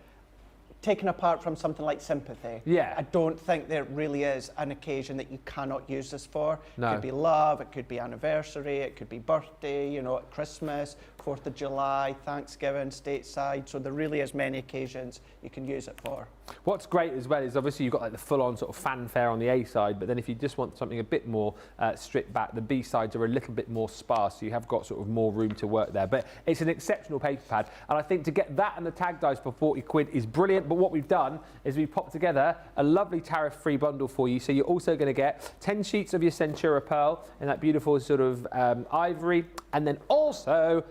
taken apart from something like sympathy, I don't think there really is an occasion that you cannot use this for.
No.
It could be love, it could be anniversary, it could be birthday, at Christmas, 4th of July, Thanksgiving, stateside. So there really is many occasions you can use it for.
What's great as well is obviously you've got like the full-on sort of fanfare on the A side, but then if you just want something a bit more stripped back, the B sides are a little bit more sparse, so you have got sort of more room to work there. But it's an exceptional paper pad, and I think to get that and the tag dies for 40 quid is brilliant. But what we've done is we've popped together a lovely tariff-free bundle for you. So you're also going to get 10 sheets of your Centura Pearl in that beautiful sort of ivory, and then also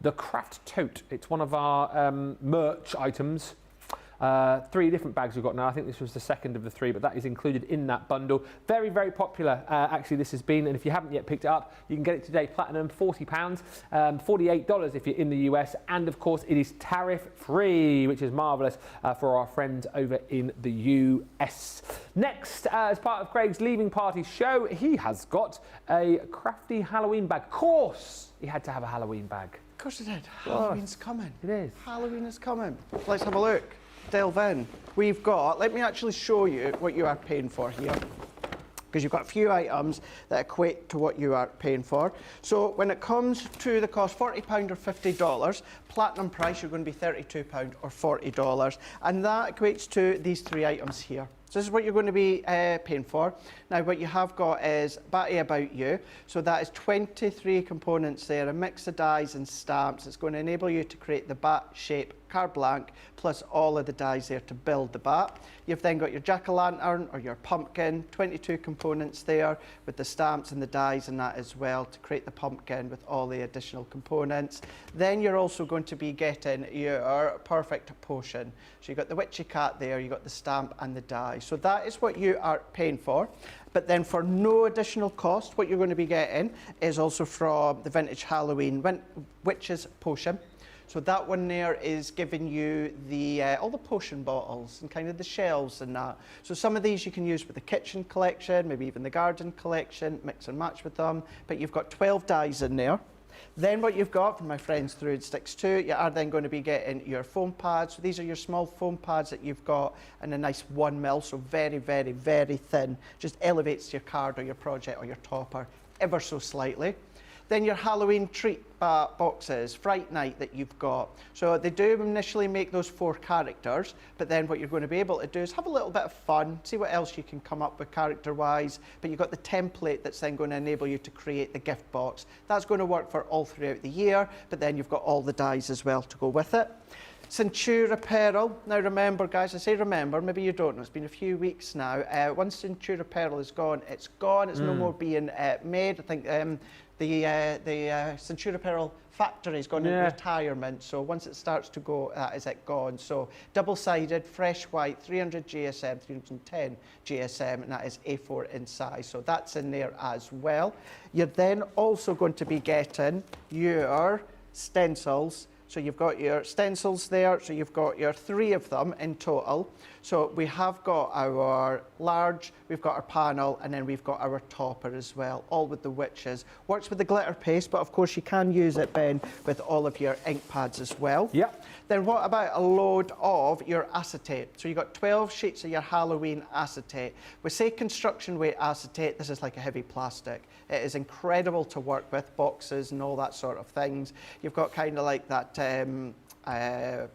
the Craft Tote. It's one of our merch items. 3 different bags we've got now. I think this was the second of the 3, but that is included in that bundle. Very, very popular, actually, this has been. And if you haven't yet picked it up, you can get it today. Platinum, £40, $48 if you're in the US. And, of course, it is tariff-free, which is marvellous for our friends over in the US. Next, as part of Craig's Leaving Party show, he has got a crafty Halloween bag. Of course, he had to have a Halloween bag.
Of course it did. Halloween's coming.
It is.
Halloween is coming. Let's have a look. Delve in. We've got, let me actually show you what you are paying for here. because you've got a few items that equate to what you are paying for. So when it comes to the cost, £40 or $50, platinum price, you're going to be £32 or $40. And that equates to these 3 items here. So this is what you're going to be paying for. Now what you have got is Batty About You. So that is 23 components there, a mix of dies and stamps. It's going to enable you to create the bat shape carte blanche, plus all of the dies there to build the bat. You've then got your jack-o'-lantern or your pumpkin, 22 components there with the stamps and the dies and that as well to create the pumpkin with all the additional components. Then you're also going to be getting your perfect potion. So you've got the witchy cat there, you've got the stamp and the die. So that is what you are paying for. But then for no additional cost, what you're going to be getting is also from the Vintage Halloween Witch's Potion. So that one there is giving you the all the potion bottles and kind of the shelves and that. So some of these you can use with the kitchen collection, maybe even the garden collection, mix and match with them. But you've got 12 dies in there. Then what you've got from my friends through It Sticks Too, you are then going to be getting your foam pads. So these are your small foam pads that you've got in a nice 1 mil, so very, very, very thin. Just elevates your card or your project or your topper ever so slightly. Then your Halloween treat boxes, Fright Night that you've got. So they do initially make those 4 characters, but then what you're going to be able to do is have a little bit of fun, see what else you can come up with character-wise, but you've got the template that's then going to enable you to create the gift box. That's going to work for all throughout the year, but then you've got all the dies as well to go with it. Centura Pearl. Now remember, guys, I say remember, maybe you don't know, it's been a few weeks now. Once Centura Pearl is gone, it's gone. It's no more being made. I think the Centura Pearl factory has gone into retirement, so once it starts to go, that is it gone. So double-sided, fresh white, 300 GSM, 310 GSM, and that is A4 in size. So that's in there as well. You're then also going to be getting your stencils. So you've got your stencils there, so you've got your 3 of them in total. So we have got our large, we've got our panel, and then we've got our topper as well, all with the witches. Works with the glitter paste, but of course you can use it, Ben, with all of your ink pads as well. Yep. Then what about a load of your acetate? So you've got 12 sheets of your Halloween acetate. We say construction weight acetate, this is like a heavy plastic. It is incredible to work with, boxes and all that sort of things. You've got kind of like that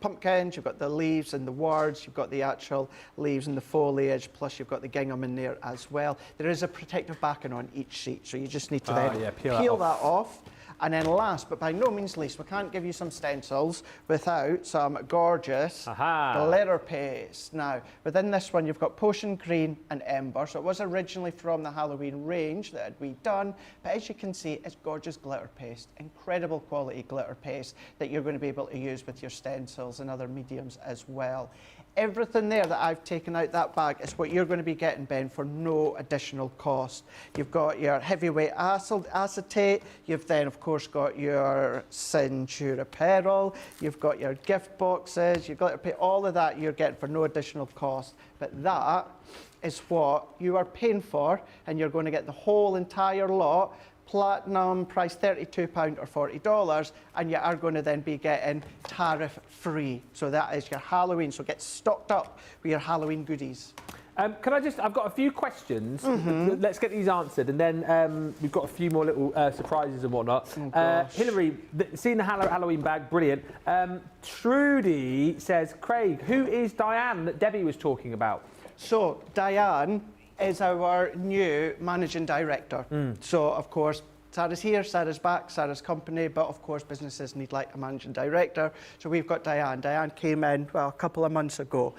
pumpkins, you've got the leaves and the words, you've got the actual leaves and the foliage, plus you've got the gingham in there as well. There is a protective backing on each sheet, so you just need to then peel that off. And then last, but by no means least, we can't give you some stencils without some gorgeous glitter paste. Now, within this one, you've got Potion Green and Ember. So it was originally from the Halloween range that had been done, but as you can see, it's gorgeous glitter paste, incredible quality glitter paste that you're going to be able to use with your stencils and other mediums as well. Everything there that I've taken out that bag is what you're going to be getting, Ben, for no additional cost. You've got your heavyweight acetate, you've then of course got your Centura Pearl, you've got your gift boxes, you've got to pay all of that you're getting for no additional cost. But that is what you are paying for, and you're going to get the whole entire lot. Platinum price £32 or $40, and you are going to then be getting tariff free. So that is your Halloween. So get stocked up with your Halloween goodies.
Can I just, I've got a few questions. Let's get these answered, and then we've got a few more little surprises and whatnot. Hilary, seeing the Halloween bag, brilliant. Trudy says, Craig, who is Diane that Debbie was talking about?
So Diane is our new managing director. So of course Sarah's here, Sarah's back, Sarah's company, but of course businesses need like a managing director. So we've got Diane. Diane came in, well, a couple of months ago,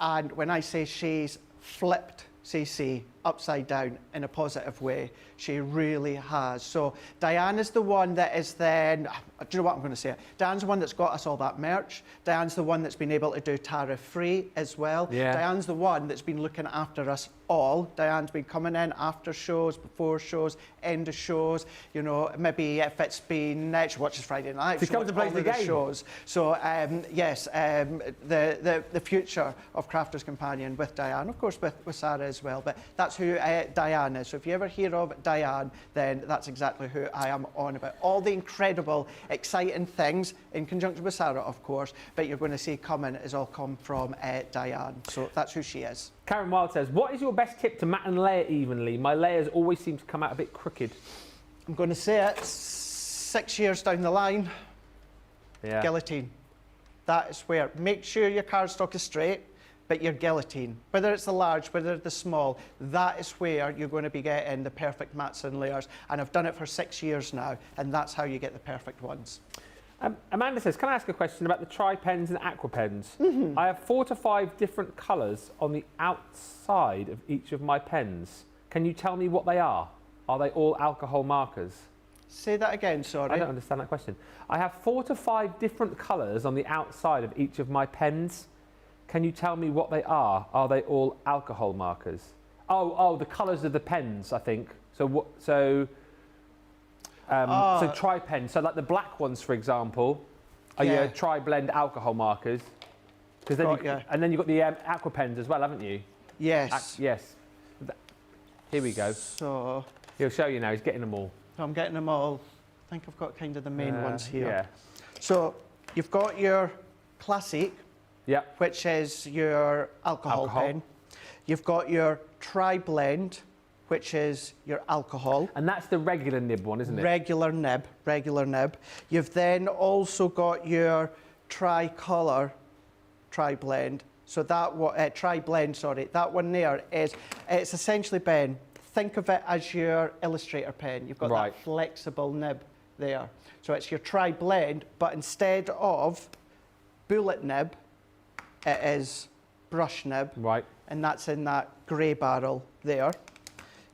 and when I say she's flipped CC upside down in a positive way, she really has. So Diane is the one that is then, do you know what I'm going to say? Diane's the one that's got us all that merch. Diane's the one that's been able to do tariff free as well. Diane's the one that's been looking after us all. Diane's been coming in after shows, before shows, end of shows. You know, maybe if it's been, she watches Friday night.
She comes to play the game.
Shows. So yes, the future of Crafters Companion with Diane, of course with Sarah as well. But that's that's who Diane is. So if you ever hear of Diane, then that's exactly who I am on about. All the incredible, exciting things, in conjunction with Sarah, of course, but you're going to see coming is all come from Diane. So that's who she is.
Karen Wild says, what is your best tip to mat and layer evenly? My layers always seem to come out a bit crooked.
I'm going to say it, 6 years down the line, guillotine. That is where, make sure your cardstock is straight, but your guillotine, whether it's the large, whether it's the small, that is where you're going to be getting the perfect mats and layers. And I've done it for 6 years now, and that's how you get the perfect ones.
Amanda says, can I ask a question about the tri-pens and aqua pens?
Mm-hmm.
I have 4 to 5 different colours on the outside of each of my pens. Can you tell me what they are? Are they all alcohol markers?
Say that again, sorry.
I don't understand that question. I have 4 to 5 different colours on the outside of each of my pens. Can you tell me what they are? Are they all alcohol markers? Oh, the colours of the pens, I think. So what? So tri-pen. So like the black ones, for example, are your tri-blend alcohol markers? Because then and then you've got the aqua pens as well, haven't you?
Yes.
Yes. Here we go.
So
he'll show you now. He's getting them all.
I'm getting them all. I think I've got kind of the main ones here.
Yeah.
So you've got your classic, which is your alcohol pen. You've got your tri-blend, which is your alcohol.
And that's the regular nib one, isn't it?
Regular nib. You've then also got your tri-colour, tri-blend. So that tri-blend, sorry, that one there is, it's essentially, Ben, think of it as your Illustrator pen. You've got that flexible nib there. So it's your tri-blend, but instead of bullet nib, it is brush nib.
Right.
And that's in that grey barrel there.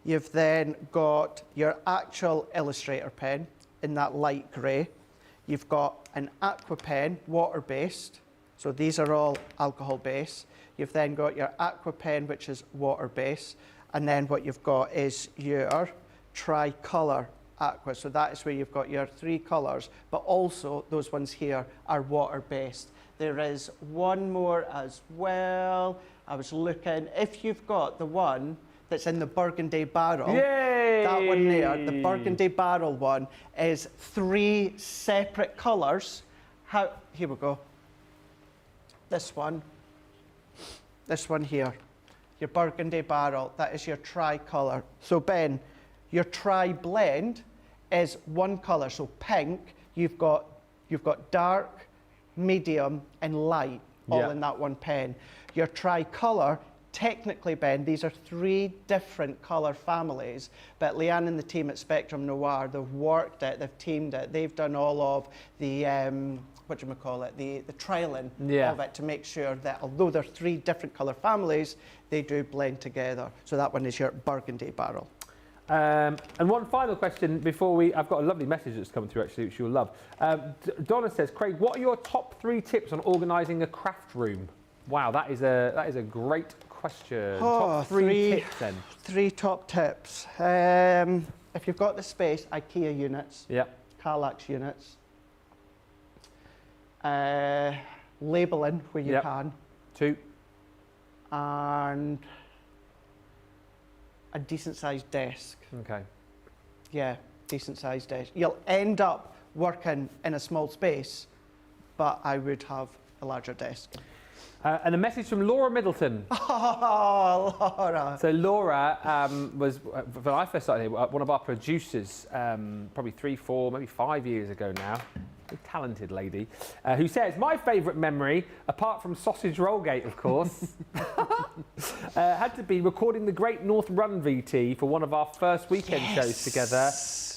You've then got your actual Illustrator pen in that light grey. You've got an aqua pen, water-based. So these are all alcohol-based. You've then got your aqua pen, which is water-based. And then what you've got is your tri-colour aqua. So that is where you've got your 3 colours, but also those ones here are water-based. There is one more as well. I was looking, if you've got the one that's in the burgundy barrel, that one there, the burgundy barrel one, is 3 separate colours. Here we go. This one here. Your burgundy barrel, that is your tri-colour. So Ben, your tri-blend is 1 colour. So pink, you've got dark, medium and light, all in that one pen. Your tri-colour, technically, Ben, these are 3 different colour families, but Leanne and the team at Spectrum Noir, they've worked it, they've teamed it, they've done all of the the trialing of it to make sure that although they're 3 different colour families, they do blend together. So that one is your burgundy barrel.
And one final question before I've got a lovely message that's coming through actually, which you'll love. Donna says, Craig, what are your top 3 tips on organising a craft room? Wow, that is a great question. Top 3 tips then. 3
top tips. If you've got the space, IKEA units. Kallax units. Labelling where you can.
2.
And a decent sized desk.
Okay.
Yeah, decent sized desk. You'll end up working in a small space, but I would have a larger desk.
And a message from Laura Middleton.
Oh, Laura.
So Laura was, when I first started here, one of our producers, probably 3, 4, maybe 5 years ago now. A talented lady, who says, my favourite memory, apart from Sausage Rollgate, of course, had to be recording the Great North Run VT for one of our first weekend shows together.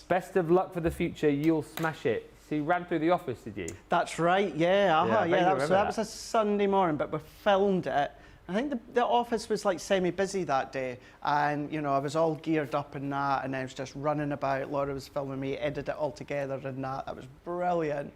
Best of luck for the future, you'll smash it. So you ran through the office, did you?
That's right, that was a Sunday morning, but we filmed it. I think the office was like semi-busy that day, and you know, I was all geared up in that, and I was just running about. Laura was filming me, edited it all together and that. That was brilliant.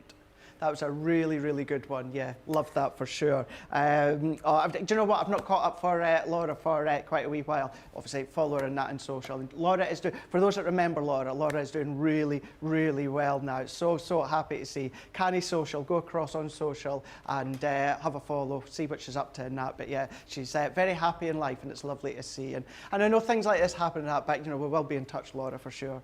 That was a really, really good one. Yeah, loved that for sure. Do you know what? I've not caught up for Laura for quite a wee while. Obviously, follow her and that on social. And Laura is doing, for those that remember Laura is doing really, really well now. So happy to see. Canny Social, go across on social and have a follow, see what she's up to and that. But yeah, she's very happy in life and it's lovely to see. And I know things like this happen and that, but you know, we will be in touch, Laura, for sure.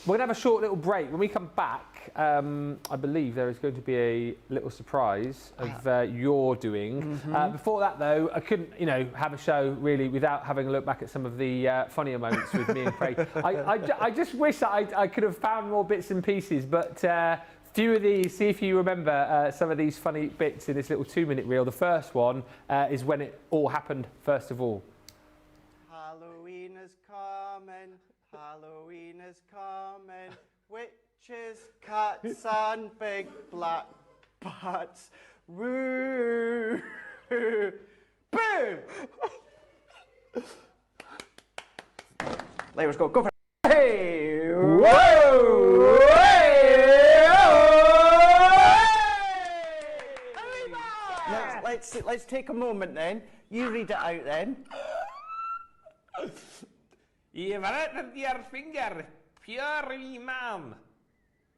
We're going to have a short little break. When we come back, I believe there is going to be a little surprise of your doing. Before that, though, I couldn't, have a show really without having a look back at some of the funnier moments with me and Craig. I just wish that I could have found more bits and pieces, but few of these, see if you remember some of these funny bits in this little 2-minute reel. The first one is when it all happened, first of all.
Halloween is coming. Halloween is coming, witches, cats and big black bats. Woo! Boom! Let's go for it. Hey! Whoa! Hey! Let's take a moment then. You read it out then.
You've written your finger, pure wee man.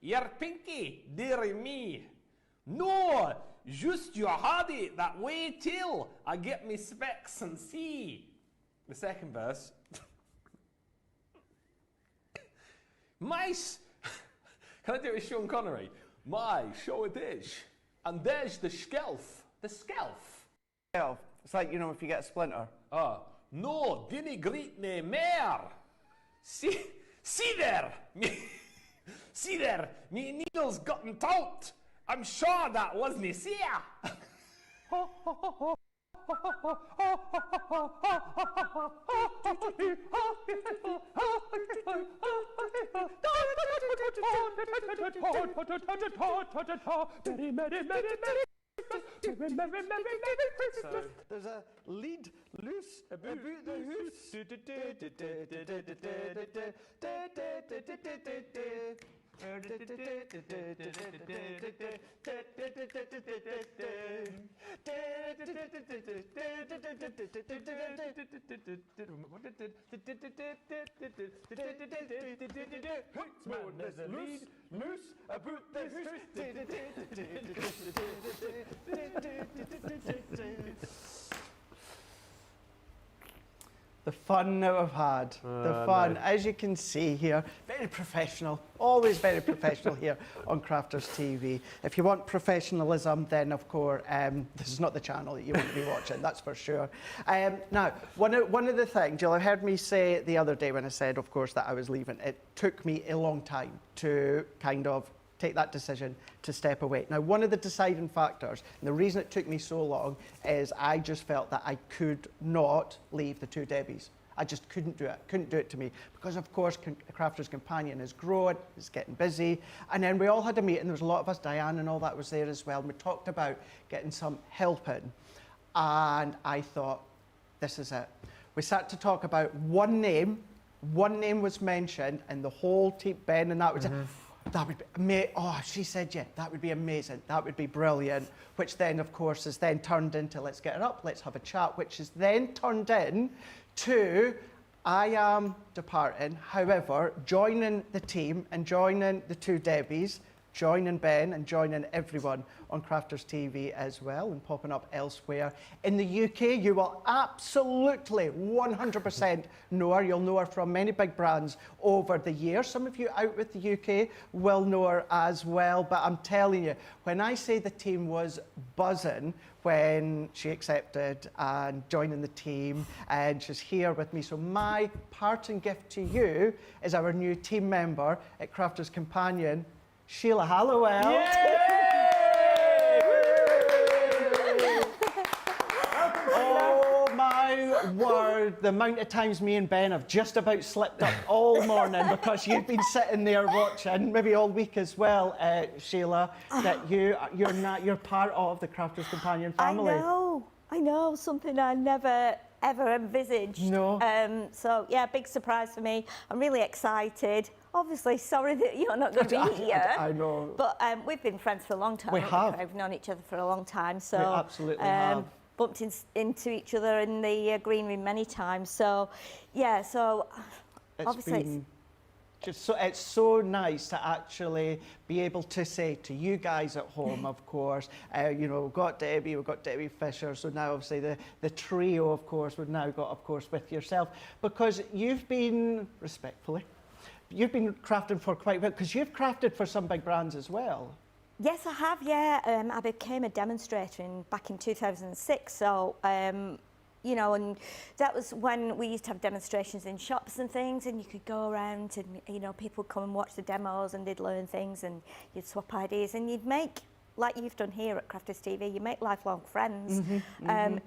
Your pinky, dear me. No, just you had it that way till I get me specs and see. The second verse. Can I do it with Sean Connery? My, show a dish. And there's the skelf. The skelf?
Skelf. It's like, if you get a splinter.
Oh. No, dinna greet me more. See there, see there, me needle's gotten taut. I'm sure that wasn't see ya.
So there's a lead loose about the hoose. There's a lead loose about the The fun that we've had, the fun, as you can see here, very professional, always very professional here on Crafters TV. If you want professionalism, then of course, this is not the channel that you want to be watching, that's for sure. Now, one of the things, you'll have heard me say the other day when I said, of course, that I was leaving, it took me a long time to kind of take that decision to step away. Now, one of the deciding factors, and the reason it took me so long, is I just felt that I could not leave the two Debbies. I just couldn't do it to me, because of course Crafters Companion is growing, it's getting busy, and then we all had a meeting, there was a lot of us, Diane and all that was there as well, and we talked about getting some help in, and I thought, this is it. We started to talk about one name was mentioned, and the whole team, Ben and that was that would be she said, yeah, that would be amazing. That would be brilliant. Which then, of course, is then turned into let's get her up, let's have a chat, which is then turned in to I am departing. However, joining the team and joining the two Debbies, joining Ben and joining everyone on Crafters TV as well and popping up elsewhere. In the UK, you will absolutely 100% know her. You'll know her from many big brands over the years. Some of you out with the UK will know her as well, but I'm telling you, when I say the team was buzzing when she accepted and joining the team, and she's here with me. So my parting gift to you is our new team member at Crafters Companion, Sheila Hallowell.
Yay!
Oh my word, the amount of times me and Ben have just about slipped up all morning because you've been sitting there watching, maybe all week as well, Sheila, that you're part of the Crafters Companion family.
I know, something I never ever envisaged.
No.
So yeah, big surprise for me. I'm really excited. Obviously, sorry that you're not going to be here.
I know.
But we've been friends for a long time.
We have.
We've known each other for a long time. So
We absolutely have.
Bumped into each other in the green room many times. So yeah, so obviously
it's so nice to actually be able to say to you guys at home, of course, you know, we've got Debbie Fisher, so now obviously the trio, of course, we've now got, of course, with yourself, because you've been, respectfully, you've been crafting for quite a while, because you've crafted for some big brands as well.
Yes, I have, yeah. I became a demonstrator back in 2006, so you know, and that was when we used to have demonstrations in shops and things, and you could go around and, you know, people would come and watch the demos and they'd learn things and you'd swap ideas and you'd make, like you've done here at Crafters TV, you make lifelong friends.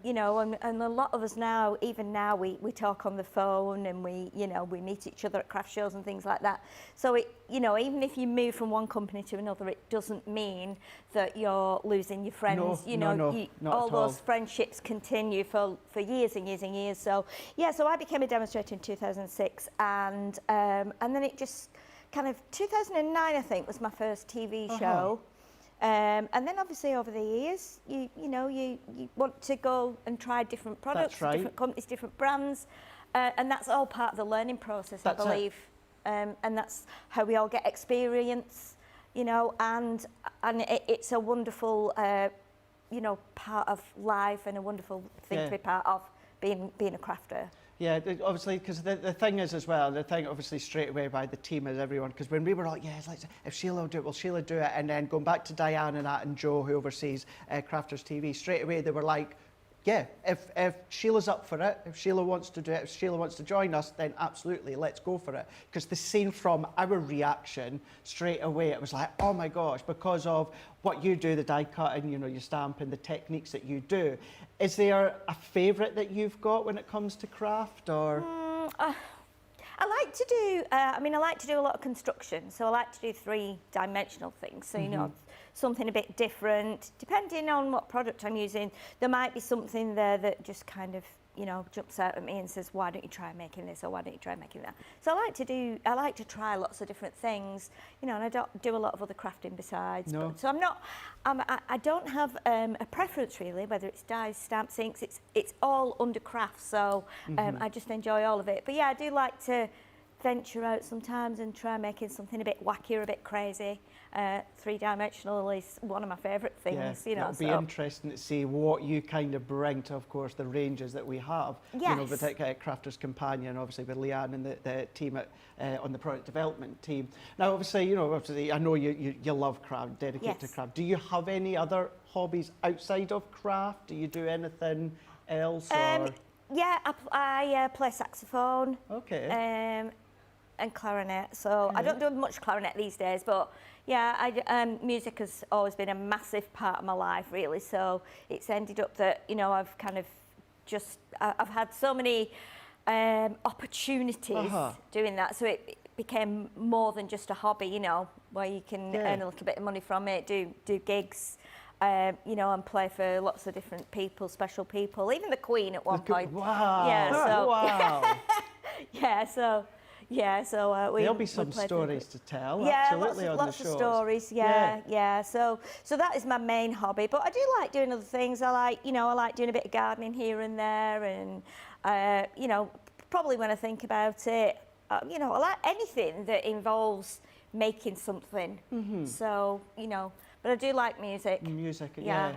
You know, and a lot of us now, even now, we talk on the phone and we, you know, we meet each other at craft shows and things like that. So, it, you know, even if you move from one company to another, it doesn't mean that you're losing your friends.
No,
you know,
not
all
at all.
those friendships continue for years and years and years. So, yeah, so I became a demonstrator in 2006 and then it just kind of, 2009, I think, was my first TV show. And then obviously over the years, you know, you want to go and try different products, different companies, different brands, and that's all part of the learning process, I believe. And that's how we all get experience, you know, and it's a wonderful, you know, part of life and a wonderful thing to be part of, being a crafter.
Yeah, obviously, because the thing is as well, the thing obviously straight away by the team is everyone, because when we were like, yeah, it's like, if Sheila will do it, will Sheila do it? And then going back to Diane and that and Joe, who oversees Crafters TV, straight away they were like, yeah, if Sheila's up for it, if Sheila wants to do it, if Sheila wants to join us, then absolutely, let's go for it. Because the scene from our reaction, straight away, it was like, oh my gosh, because of what you do, the die cutting, you know, your stamping, the techniques that you do. Is there a favourite that you've got when it comes to craft, or?
I like to do, I mean, I like to do a lot of construction, so I like to do three-dimensional things. So, you know, something a bit different. Depending on what product I'm using, there might be something there that just kind of, you know, jumps out at me and says, why don't you try making this, or why don't you try making that? So I like to try lots of different things, you know, and I don't do a lot of other crafting besides.
No.
But, so I don't have a preference really, whether it's dyes, stamps, inks, it's all under craft, so I just enjoy all of it. But yeah, I do like to venture out sometimes and try making something a bit wacky or a bit crazy. Three-dimensional is one of my favourite things, you know.
It'll be interesting to see what you kind of bring to, of course, the ranges that we have.
Yes.
You know, with Crafters Companion, obviously with Leanne and the team on the product development team. Now, obviously, you know, I know you love craft, dedicated to craft. Do you have any other hobbies outside of craft? Do you do anything else? Or?
Yeah, I play saxophone.
Okay.
And clarinet. So I don't do much clarinet these days, but yeah, music has always been a massive part of my life, really. So it's ended up that, you know, I've kind of just, I've had so many opportunities doing that. So it became more than just a hobby, you know, where you can earn a little bit of money from it, do gigs, you know, and play for lots of different people, special people, even the Queen at one point.
Wow.
Yeah, so,
wow.
There'll
be some stories to tell.
Yeah,
absolutely,
lots
on
of
the shows.
stories. Yeah. So that is my main hobby. But I do like doing other things. I like doing a bit of gardening here and there, and you know, probably when I think about it, you know, I like anything that involves making something. So, you know. But I do like music.
Music, yeah.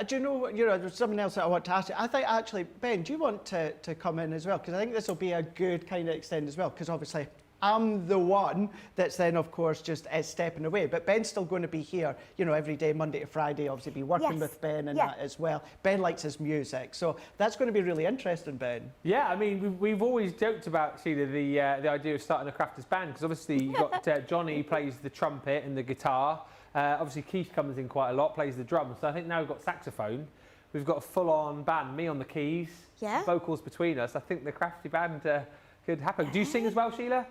Do you know, you know, there's something else that I want to ask you. I think actually, Ben, do you want to come in as well? Because I think this will be a good kind of extend as well, because obviously I'm the one that's then, of course, just stepping away. But Ben's still going to be here, you know, every day, Monday to Friday, obviously be working with Ben and that as well. Ben likes his music. So that's going to be really interesting, Ben.
Yeah, I mean, we've always joked about, Sheila, the idea of starting a crafters band, because obviously you've got Johnny plays the trumpet and the guitar. Obviously Keith comes in quite a lot, plays the drums. So I think now we've got saxophone. We've got a full-on band, me on the keys, vocals between us. I think the crafty band could happen. Do you sing as well, Sheila?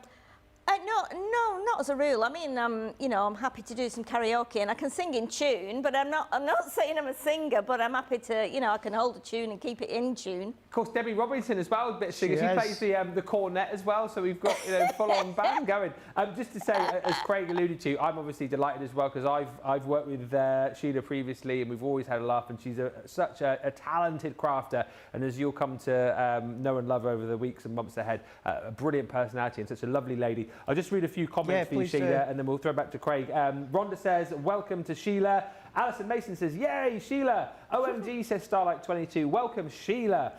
No, not as a rule. I mean, you know, I'm happy to do some karaoke and I can sing in tune, but I'm not saying I'm a singer, but I'm happy to, you know, I can hold a tune and keep it in tune.
Of course, Debbie Robinson as well, a bit of singer. She plays the cornet as well, so we've got, you know, full-on band going. Just to say, as Craig alluded to, I'm obviously delighted as well because I've worked with Sheila previously and we've always had a laugh, and she's such a talented crafter, and as you'll come to know and love over the weeks and months ahead, a brilliant personality and such a lovely lady. I'll just read a few comments for you, Sheila, and then we'll throw back to Craig. Rhonda says, welcome to Sheila. Alison Mason says, yay, Sheila. OMG says Starlight 22. Welcome, Sheila.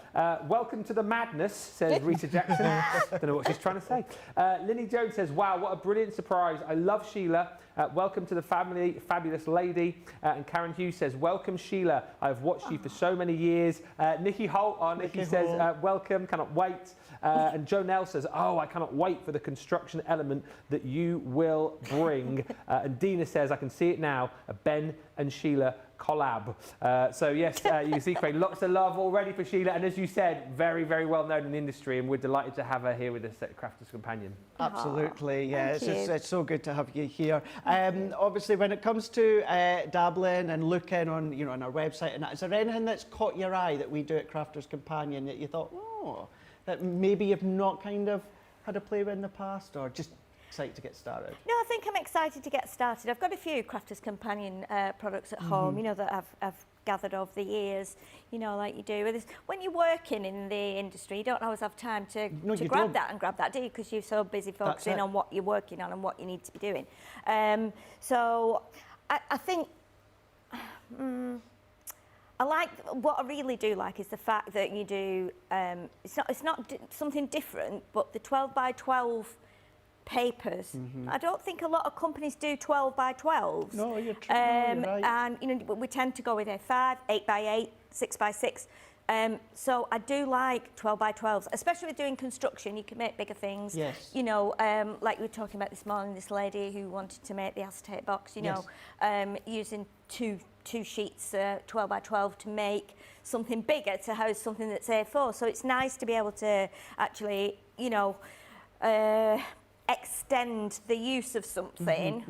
Welcome to the madness, says Rita Jackson. Don't know what she's trying to say. Lynnie Jones says, wow, what a brilliant surprise. I love Sheila. Welcome to the family, fabulous lady. And Karen Hughes says, welcome, Sheila. I've watched you for so many years. Nikki Holt, Nikki says, welcome, cannot wait. And Joe Nell says, oh, I cannot wait for the construction element that you will bring. And Dina says, I can see it now, a Ben and Sheila collab. So yes, you see, Craig, lots of love already for Sheila. And as you said, very, very well known in the industry. And we're delighted to have her here with us at Crafter's Companion.
Absolutely, yeah. It's so good to have you here. Obviously, when it comes to dabbling and looking on, you know, on our website, and that, is there anything that's caught your eye that we do at Crafter's Companion that you thought, oh, that maybe you've not kind of had a play with in the past, or just excited to get started?
No, I think I'm excited to get started. I've got a few Crafter's Companion products at home, you know, that I've gathered over the years, you know, like you do. When you're working in the industry, you don't always have time to grab that and grab that, do you? Because you're so busy focusing on what you're working on and what you need to be doing. So I think... I like, what I really do like is the fact that you do, it's not something different, but the 12 by 12 papers. I don't think a lot of companies do 12 by 12s.
No, you're true. You're right.
And, you know, we tend to go with A5, 8 by 8, 6 by 6. So I do like 12 by 12s, especially with doing construction. You can make bigger things.
Yes.
You know, like we were talking about this morning, this lady who wanted to make the acetate box, you know, using two sheets, 12 by 12, to make something bigger, to house something that's A4. So it's nice to be able to actually, you know, extend the use of something.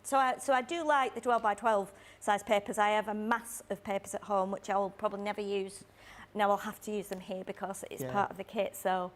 So I do like the 12 by 12 size papers. I have a mass of papers at home, which I will probably never use. Now I'll have to use them here because it's part of the kit. So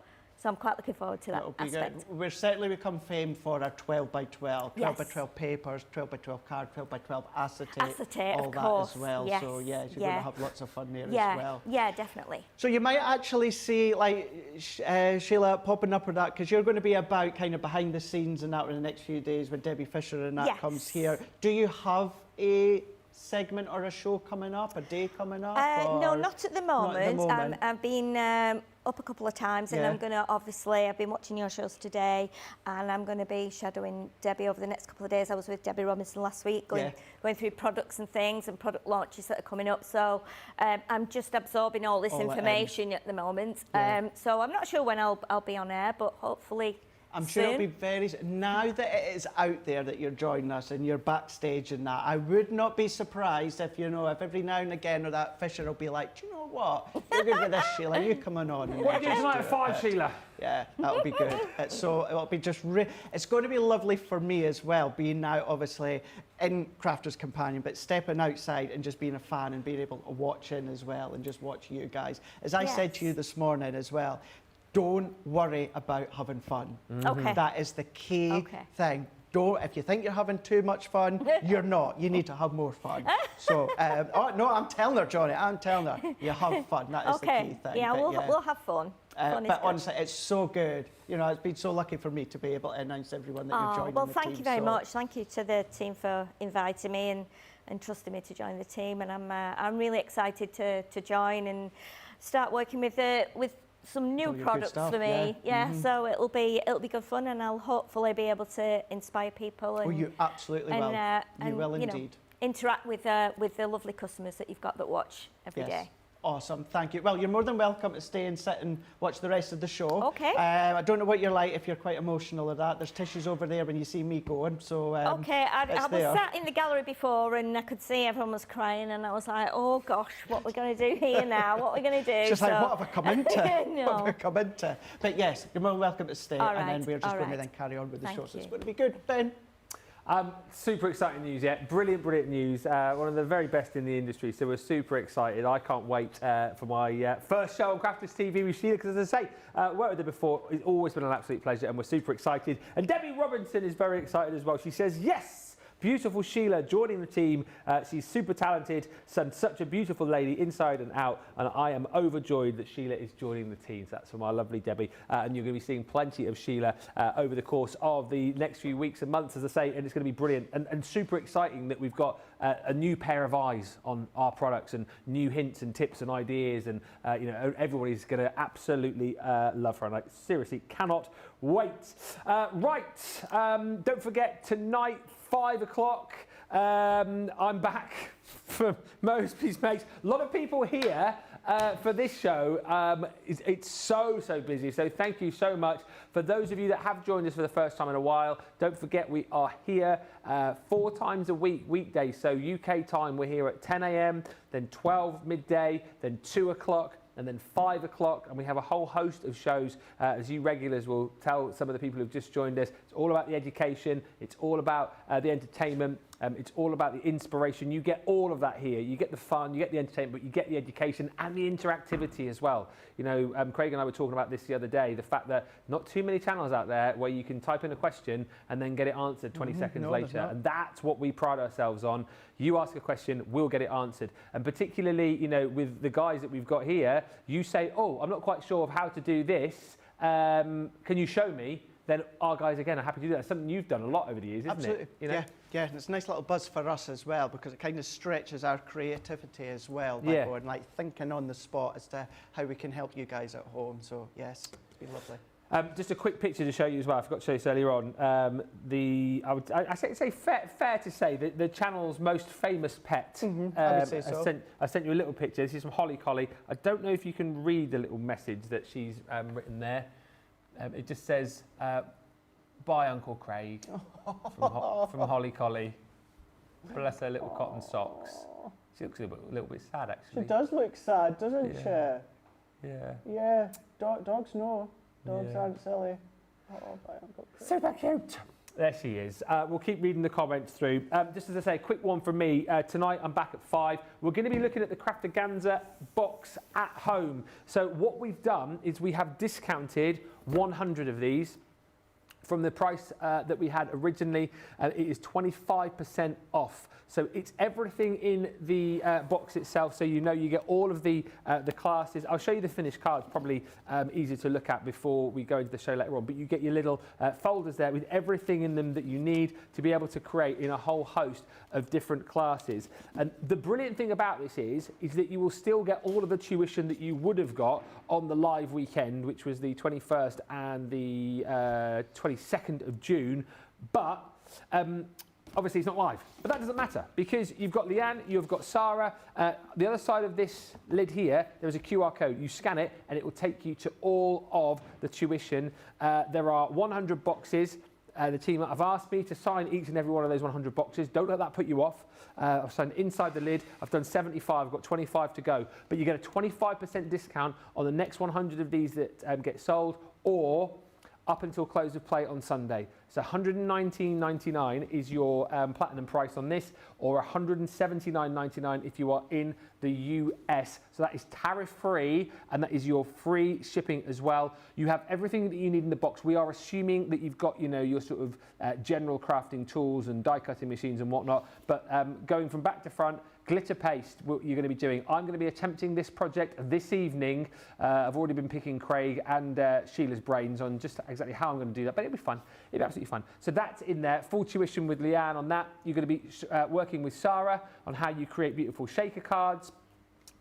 I'm quite looking forward to that aspect.
We're certainly become famed for our 12 by 12, 12 by 12 papers, 12 by 12 card, 12 by 12 acetate, all
of
that
course.
as well.
Yes.
So yeah, you're going to have lots of fun there as well.
Yeah, definitely.
So you might actually see, like, Sheila popping up with that, because you're going to be about kind of behind the scenes and that in the next few days when Debbie Fisher and that comes here. Do you have a segment or a show coming up, a day coming up?
No, not at the moment. I've been up a couple of times, and I'm going to, obviously, I've been watching your shows today, and I'm going to be shadowing Debbie over the next couple of days. I was with Debbie Robinson last week, going through products and things and product launches that are coming up. So I'm just absorbing all this information at the moment. So I'm not sure when I'll be on air, but hopefully
I'm sure it'll be very... Now that it is out there that you're joining us and you're backstage and that, I would not be surprised if, you know, if every now and again or that Fisher will be like, do you know what? You're good with this, Sheila. You coming on.
What are you doing tonight at 5, Sheila?
Yeah, that'll be good. It'll be just... It's going to be lovely for me as well, being now, obviously, in Crafter's Companion, but stepping outside and just being a fan and being able to watch in as well and just watch you guys. As I said to you this morning as well, don't worry about having fun.
Okay.
That is the key thing. If you think you're having too much fun, you're not. You need to have more fun. So, no, I'm telling her, Johnny, I'm telling her, you have fun. That is the key thing.
Yeah, we'll have fun.
But honestly, it's so good. You know, it's been so lucky for me to be able to announce everyone that you're joining the team.
Well, thank you very much. Thank you to the team for inviting me and trusting me to join the team. And I'm really excited to join and start working with some new products for me. So it'll be good fun, and I'll hopefully be able to inspire people. And,
you absolutely will. You will indeed.
Interact with the lovely customers that you've got that watch every day.
Awesome, thank you. Well, you're more than welcome to stay and sit and watch the rest of the show.
Okay.
I don't know what you're like, if you're quite emotional or that. There's tissues over there when you see me going, so
okay, I was
there.
sat in the gallery before and I could see everyone was crying and I was like, oh gosh, what are we going to do here now? What are we going to do?
Just like, what have I come into?
No.
What have I come into? But yes, you're more than welcome to stay,
All
and
right,
then we're just
all
going to
right.
then carry on with the
Thank
show. So
you.
it's going to be good. Ben?
Super exciting news, yeah. Brilliant, brilliant news. One of the very best in the industry, so we're super excited. I can't wait for my first show on Crafters TV with Sheila, because as I say, worked with her before. It's always been an absolute pleasure, and we're super excited. And Debbie Robinson is very excited as well. She says, yes! Beautiful Sheila joining the team. She's super talented, such a beautiful lady inside and out, and I am overjoyed that Sheila is joining the team. So that's from our lovely Debbie, and you're going to be seeing plenty of Sheila over the course of the next few weeks and months, as I say, and it's going to be brilliant and super exciting that we've got a new pair of eyes on our products and new hints and tips and ideas, and you know, everybody's going to absolutely love her, and I seriously cannot wait. Don't forget tonight, 5 o'clock, I'm back for Mosby's Makes. A lot of people here for this show. It's so busy, so thank you so much. For those of you that have joined us for the first time in a while, don't forget we are here 4 times a week, weekdays. So UK time, we're here at 10 a.m, then 12 midday, then 2 o'clock, and then 5 o'clock, and we have a whole host of shows, as you regulars will tell some of the people who've just joined us. It's all about the education, it's all about the entertainment, it's all about the inspiration. You get all of that here. You get the fun, you get the entertainment, but you get the education and the interactivity as well. You know, Craig and I were talking about this the other day, the fact that not too many channels out there where you can type in a question and then get it answered 20 seconds later, and that's what we pride ourselves on. You ask a question, we'll get it answered. And particularly, you know, with the guys that we've got here, you say, oh, I'm not quite sure of how to do this. Can you show me? Then our guys, again, are happy to do that. It's something you've done a lot over the years, isn't
Absolutely.
it? You know?
Yeah, and it's a nice little buzz for us as well, because it kind of stretches our creativity as well by going, like, thinking on the spot as to how we can help you guys at home. So, yes, it's been lovely.
Just a quick picture to show you as well. I forgot to show you this earlier on. I say fair to say that the channel's most famous pet.
I would say so.
I sent you a little picture. This is from Holly Collie. I don't know if you can read the little message that she's written there. It just says, "Bye, Uncle Craig," from Holly Collie. Bless her little cotton socks. She looks a little bit sad, actually.
She does look sad, doesn't she?
Yeah.
Yeah, dogs know. Dogs aren't silly. Oh, bye, Uncle Craig.
Super cute. There she is. We'll keep reading the comments through. Just as I say, a quick one from me. Tonight, I'm back at 5. We're going to be looking at the Craftaganza box at home. So what we've done is we have discounted 100 of these from the price that we had originally. It is 25% off. So it's everything in the box itself. So you know you get all of the classes. I'll show you the finished cards, probably easier to look at before we go into the show later on. But you get your little folders there with everything in them that you need to be able to create in a whole host of different classes. And the brilliant thing about this is that you will still get all of the tuition that you would have got on the live weekend, which was the 21st and the 22nd of June. But obviously, it's not live, but that doesn't matter because you've got Leanne, you've got Sarah. The other side of this lid here, there's a QR code. You scan it, and it will take you to all of the tuition. There are 100 boxes. The team have asked me to sign each and every one of those 100 boxes. Don't let that put you off. I've signed inside the lid. I've done 75. I've got 25 to go. But you get a 25% discount on the next 100 of these that get sold, or up until close of play on Sunday. So $119.99 is your platinum price on this, or $179.99 if you are in the US. So that is tariff free, and that is your free shipping as well. You have everything that you need in the box. We are assuming that you've got, you know, your sort of general crafting tools and die cutting machines and whatnot, but going from back to front, glitter paste, what you're going to be doing. I'm going to be attempting this project this evening. I've already been picking Craig and Sheila's brains on just exactly how I'm going to do that, but it'll be fun. It'll be absolutely fun. So that's in there. Full tuition with Leanne on that. You're going to be working with Sarah on how you create beautiful shaker cards.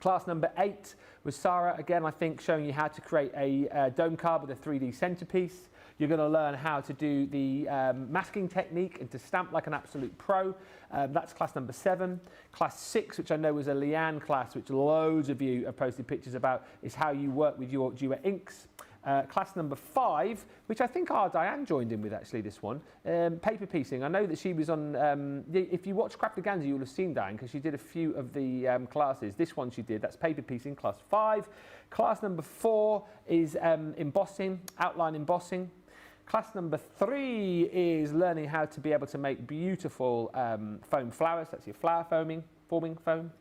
Class number 8 was Sarah, again, I think, showing you how to create a dome card with a 3D centerpiece. You're going to learn how to do the masking technique and to stamp like an absolute pro. That's class number 7. Class 6, which I know was a Leanne class, which loads of you have posted pictures about, is how you work with your duet inks. Class number 5, which I think our Diane joined in with actually, this one, paper piecing. I know that she was on, if you watch Craftaganza, you'll have seen Diane because she did a few of the classes. This one she did, that's paper piecing, class 5. Class number 4 is embossing, outline embossing. Class number 3 is learning how to be able to make beautiful foam flowers. That's your flower forming foam.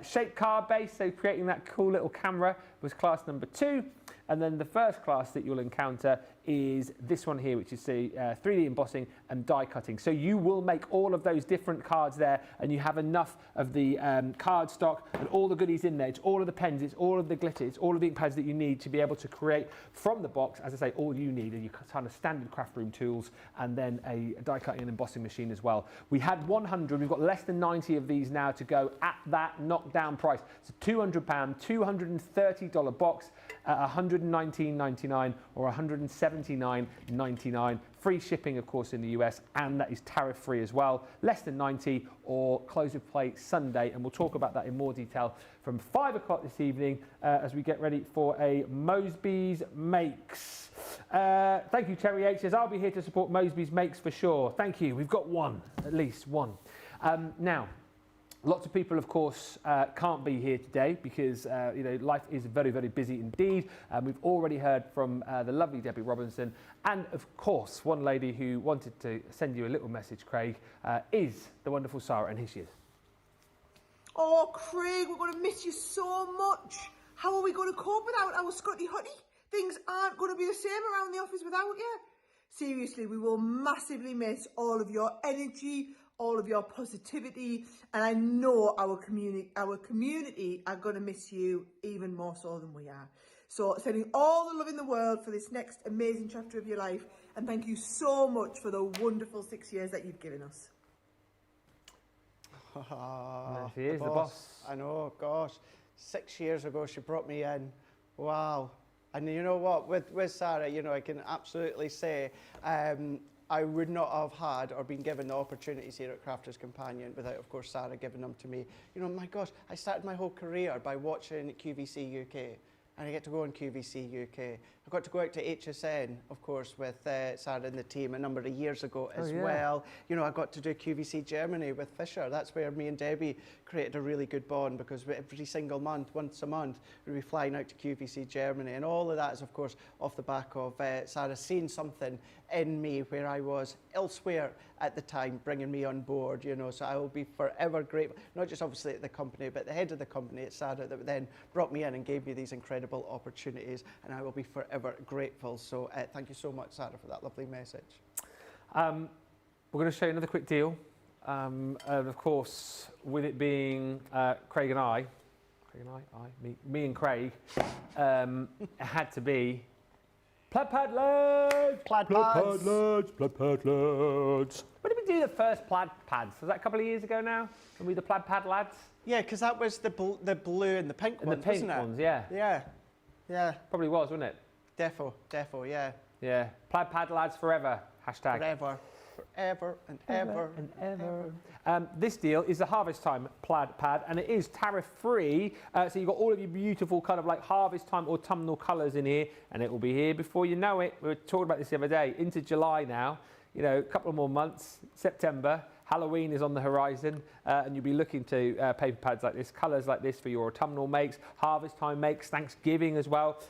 Shape card base, so creating that cool little camera, was class number 2. And then the first class that you'll encounter is this one here, which is the 3D embossing and die cutting. So you will make all of those different cards there, and you have enough of the card stock and all the goodies in there. It's all of the pens, it's all of the glitter, it's all of the ink pads that you need to be able to create from the box. As I say, all you need are your kind of standard craft room tools and then a die cutting and embossing machine as well. We had 100, we've got less than 90 of these now to go at that knockdown price. It's a £200, $230 box at $119.99 or $179.99. Free shipping, of course, in the US, and that is tariff free as well. Less than 90 or close of play Sunday, and we'll talk about that in more detail from 5 o'clock this evening as we get ready for a Mosby's Makes. Thank you, Terry H. Says, I'll be here to support Mosby's Makes for sure. Thank you. We've got one, at least one. Now, lots of people, of course, can't be here today because you know, life is very, very busy indeed. We've already heard from the lovely Debbie Robinson, and of course, one lady who wanted to send you a little message, Craig, is the wonderful Sarah, and here she is.
Oh, Craig, we're going to miss you so much. How are we going to cope without our Scotty Hottie? Things aren't going to be the same around the office without you. Seriously, we will massively miss all of your energy, all of your positivity, and I know our community are going to miss you even more so than we are. So sending all the love in the world for this next amazing chapter of your life, and thank you so much for the wonderful 6 years that you've given us.
There she is, the boss.
I know, gosh, 6 years ago she brought me in. Wow. And you know what, with Sarah, you know, I can absolutely say I would not have had or been given the opportunities here at Crafters Companion without, of course, Sarah giving them to me. You know, my gosh, I started my whole career by watching QVC UK, and I get to go on QVC UK. I got to go out to HSN, of course, with Sarah and the team a number of years ago as well. You know, I got to do QVC Germany with Fisher. That's where me and Debbie created a really good bond, because every single month, once a month, we'd be flying out to QVC Germany. And all of that is, of course, off the back of Sarah seeing something in me where I was elsewhere at the time, bringing me on board, you know. So I will be forever grateful, not just obviously at the company, but the head of the company, it's Sarah, that then brought me in and gave me these incredible opportunities, and I will be forever grateful. So thank you so much, Sarah, for that lovely message.
We're going to show you another quick deal. And of course, with it being Craig and I, me and Craig, it had to be Plaid Pad Lads!
Plaid pads!
Plaid Pad Lads! When did we do the first Plaid Pads? Was that a couple of years ago now? Were we the Plaid Pad Lads?
Yeah, because that was the blue and the pink ones,
the pink
wasn't it?
ones, yeah.
Yeah, yeah.
Probably was, wasn't it?
Defo, yeah.
Yeah. Plaid Pad Lads forever. Hashtag.
Forever and ever and ever.
This deal is the Harvest Time Plaid Pad, and it is tariff free. So you've got all of your beautiful kind of like Harvest Time autumnal colours in here, and it will be here before you know it. We were talking about this the other day. Into July now, you know, a couple of more months. September, Halloween is on the horizon, and you'll be looking to paper pads like this, colours like this for your autumnal makes, Harvest Time makes, Thanksgiving as well.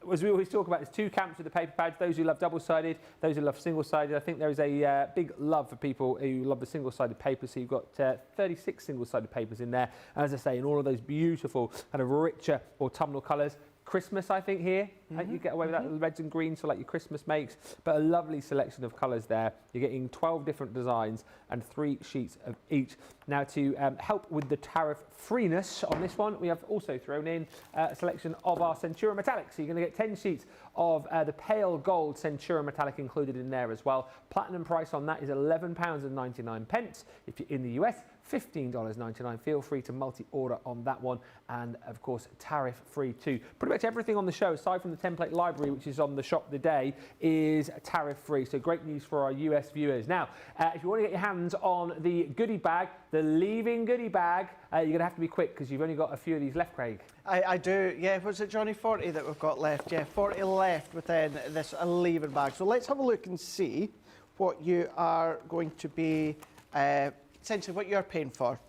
As we always talk about, there's two camps with the paper pads, those who love double-sided, those who love single-sided. I think there is a big love for people who love the single-sided paper, so you've got 36 single-sided papers in there. And as I say, in all of those beautiful kind of richer autumnal colours. Christmas, I think, here. You get away with that, reds and greens, so like your Christmas makes, but a lovely selection of colours there. You're getting 12 different designs and 3 sheets of each. Now, to help with the tariff freeness on this one, we have also thrown in a selection of our Centura Metallic. So you're going to get 10 sheets of the pale gold Centura Metallic included in there as well. Platinum price on that is £11.99. If you're in the US, $15.99. Feel free to multi-order on that one, and of course tariff free too. Pretty much everything on the show, aside from the template library, which is on the shop today, is tariff-free. So great news for our US viewers. Now, if you want to get your hands on the goodie bag, the leaving goodie bag, you're going to have to be quick because you've only got a few of these left, Craig.
I do, yeah. Was it, Johnny, 40 that we've got left? Yeah, 40 left within this leaving bag. So let's have a look and see what you are going to be, essentially what you're paying for.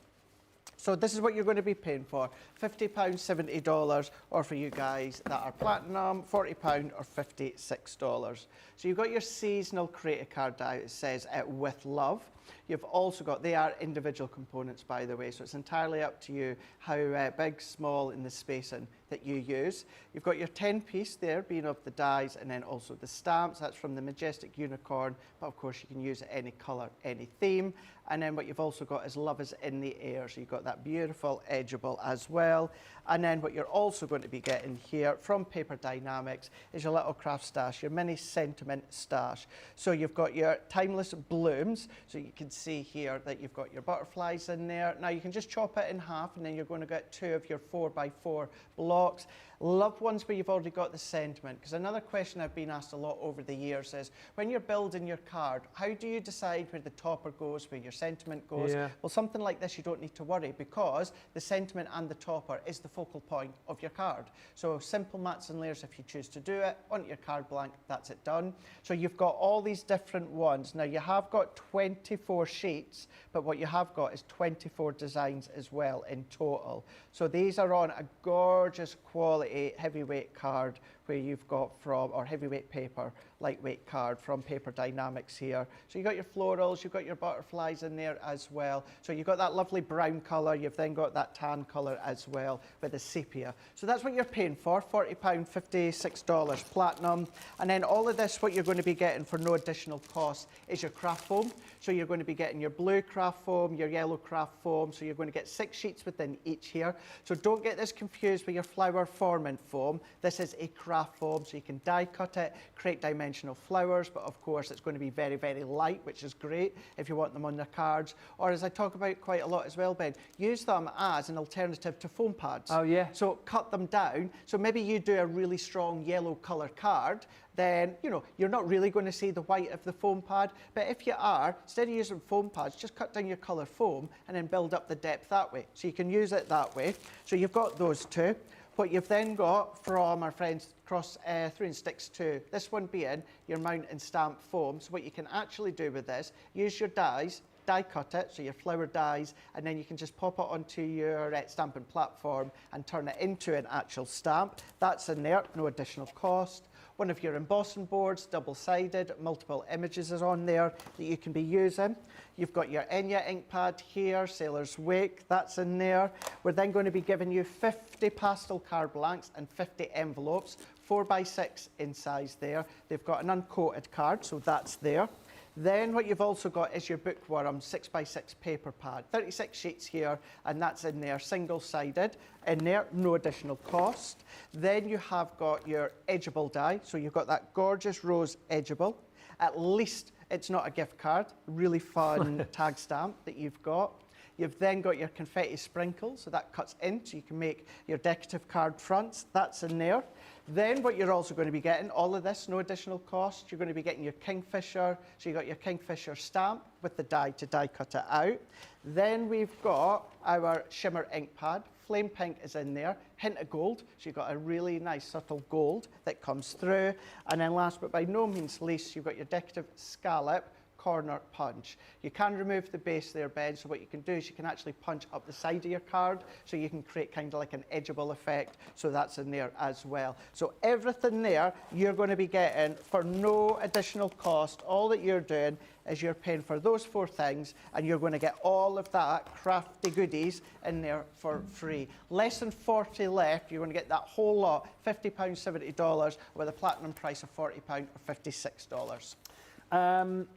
So this is what you're going to be paying for, £50, $70, or for you guys that are platinum, £40 or $56. So you've got your seasonal creator card die that says with love. You've also got, they are individual components, by the way, so it's entirely up to you how big, small in the spacing that you use. You've got your 10-piece there, being of the dies, and then also the stamps. That's from the Majestic Unicorn, but of course you can use any colour, any theme. And then what you've also got is Love is in the Air, so you've got that beautiful edgeable as well. And then what you're also going to be getting here from Paper Dynamics is your little craft stash, your mini sentiment stash. So you've got your timeless blooms, so you can see here that you've got your butterflies in there. Now you can just chop it in half and then you're going to get 2 of your 4x4 blocks. Love ones where you've already got the sentiment, because another question I've been asked a lot over the years is, when you're building your card, how do you decide where the topper goes, where your sentiment goes?
Yeah.
Well, something like this you don't need to worry, because the sentiment and the topper is the focal point of your card. So simple mats and layers if you choose to do it, onto your card blank, that's it done. So you've got all these different ones. Now you have got 24 sheets, but what you have got is 24 designs as well in total. So these are on a gorgeous quality heavyweight card where you've got from, or heavyweight paper, lightweight card from Paper Dynamics here. So you've got your florals, you've got your butterflies in there as well. So you've got that lovely brown colour, you've then got that tan colour as well with the sepia. So that's what you're paying for, £40, $56 platinum. And then all of this, what you're going to be getting for no additional cost is your craft foam. So you're going to be getting your blue craft foam, your yellow craft foam. So you're going to get 6 sheets within each here. So don't get this confused with your flower forming foam. This is a craft foam, so you can die cut it, create dimensional flowers, but of course it's going to be very, very light, which is great if you want them on the cards. Or as I talk about quite a lot as well, Ben, use them as an alternative to foam pads.
Oh yeah.
So cut them down. So maybe you do a really strong yellow colour card, then, you know, you're not really going to see the white of the foam pad. But if you are, instead of using foam pads, just cut down your colour foam and then build up the depth that way. So you can use it that way. So you've got those two. What you've then got from our friends across 3 and Sticks 2, this one being your mount and stamp foam. So what you can actually do with this, use your dies, die cut it, so your flower dies, and then you can just pop it onto your stamping platform and turn it into an actual stamp. That's in there, no additional cost. One of your embossing boards, double-sided, multiple images is on there that you can be using. You've got your Enya ink pad here, Sailor's Wake, that's in there. We're then going to be giving you 50 pastel card blanks and 50 envelopes, 4x6 in size there. They've got an uncoated card, so that's there. Then what you've also got is your bookworm 6x6 paper pad, 36 sheets here, and that's in there, single-sided, in there, no additional cost. Then you have got your edgeable die, so you've got that gorgeous rose edgeable. At least it's not a gift card, really fun tag stamp that you've got. You've then got your confetti sprinkles, so that cuts in, so you can make your decorative card fronts, that's in there. Then what you're also going to be getting, all of this, no additional cost, you're going to be getting your Kingfisher, so you've got your Kingfisher stamp with the die to die cut it out. Then we've got our shimmer ink pad, flame pink is in there, hint of gold, so you've got a really nice subtle gold that comes through. And then last but by no means least, you've got your decorative scallop corner punch. You can remove the base there, Ben, so what you can do is you can actually punch up the side of your card, so you can create kind of like an edgeable effect, so that's in there as well. So everything there you're going to be getting for no additional cost. All that you're doing is you're paying for those 4 things, and you're going to get all of that crafty goodies in there for free. Less than 40 left, you're going to get that whole lot, £50, $70, with a platinum price of £40 or $56.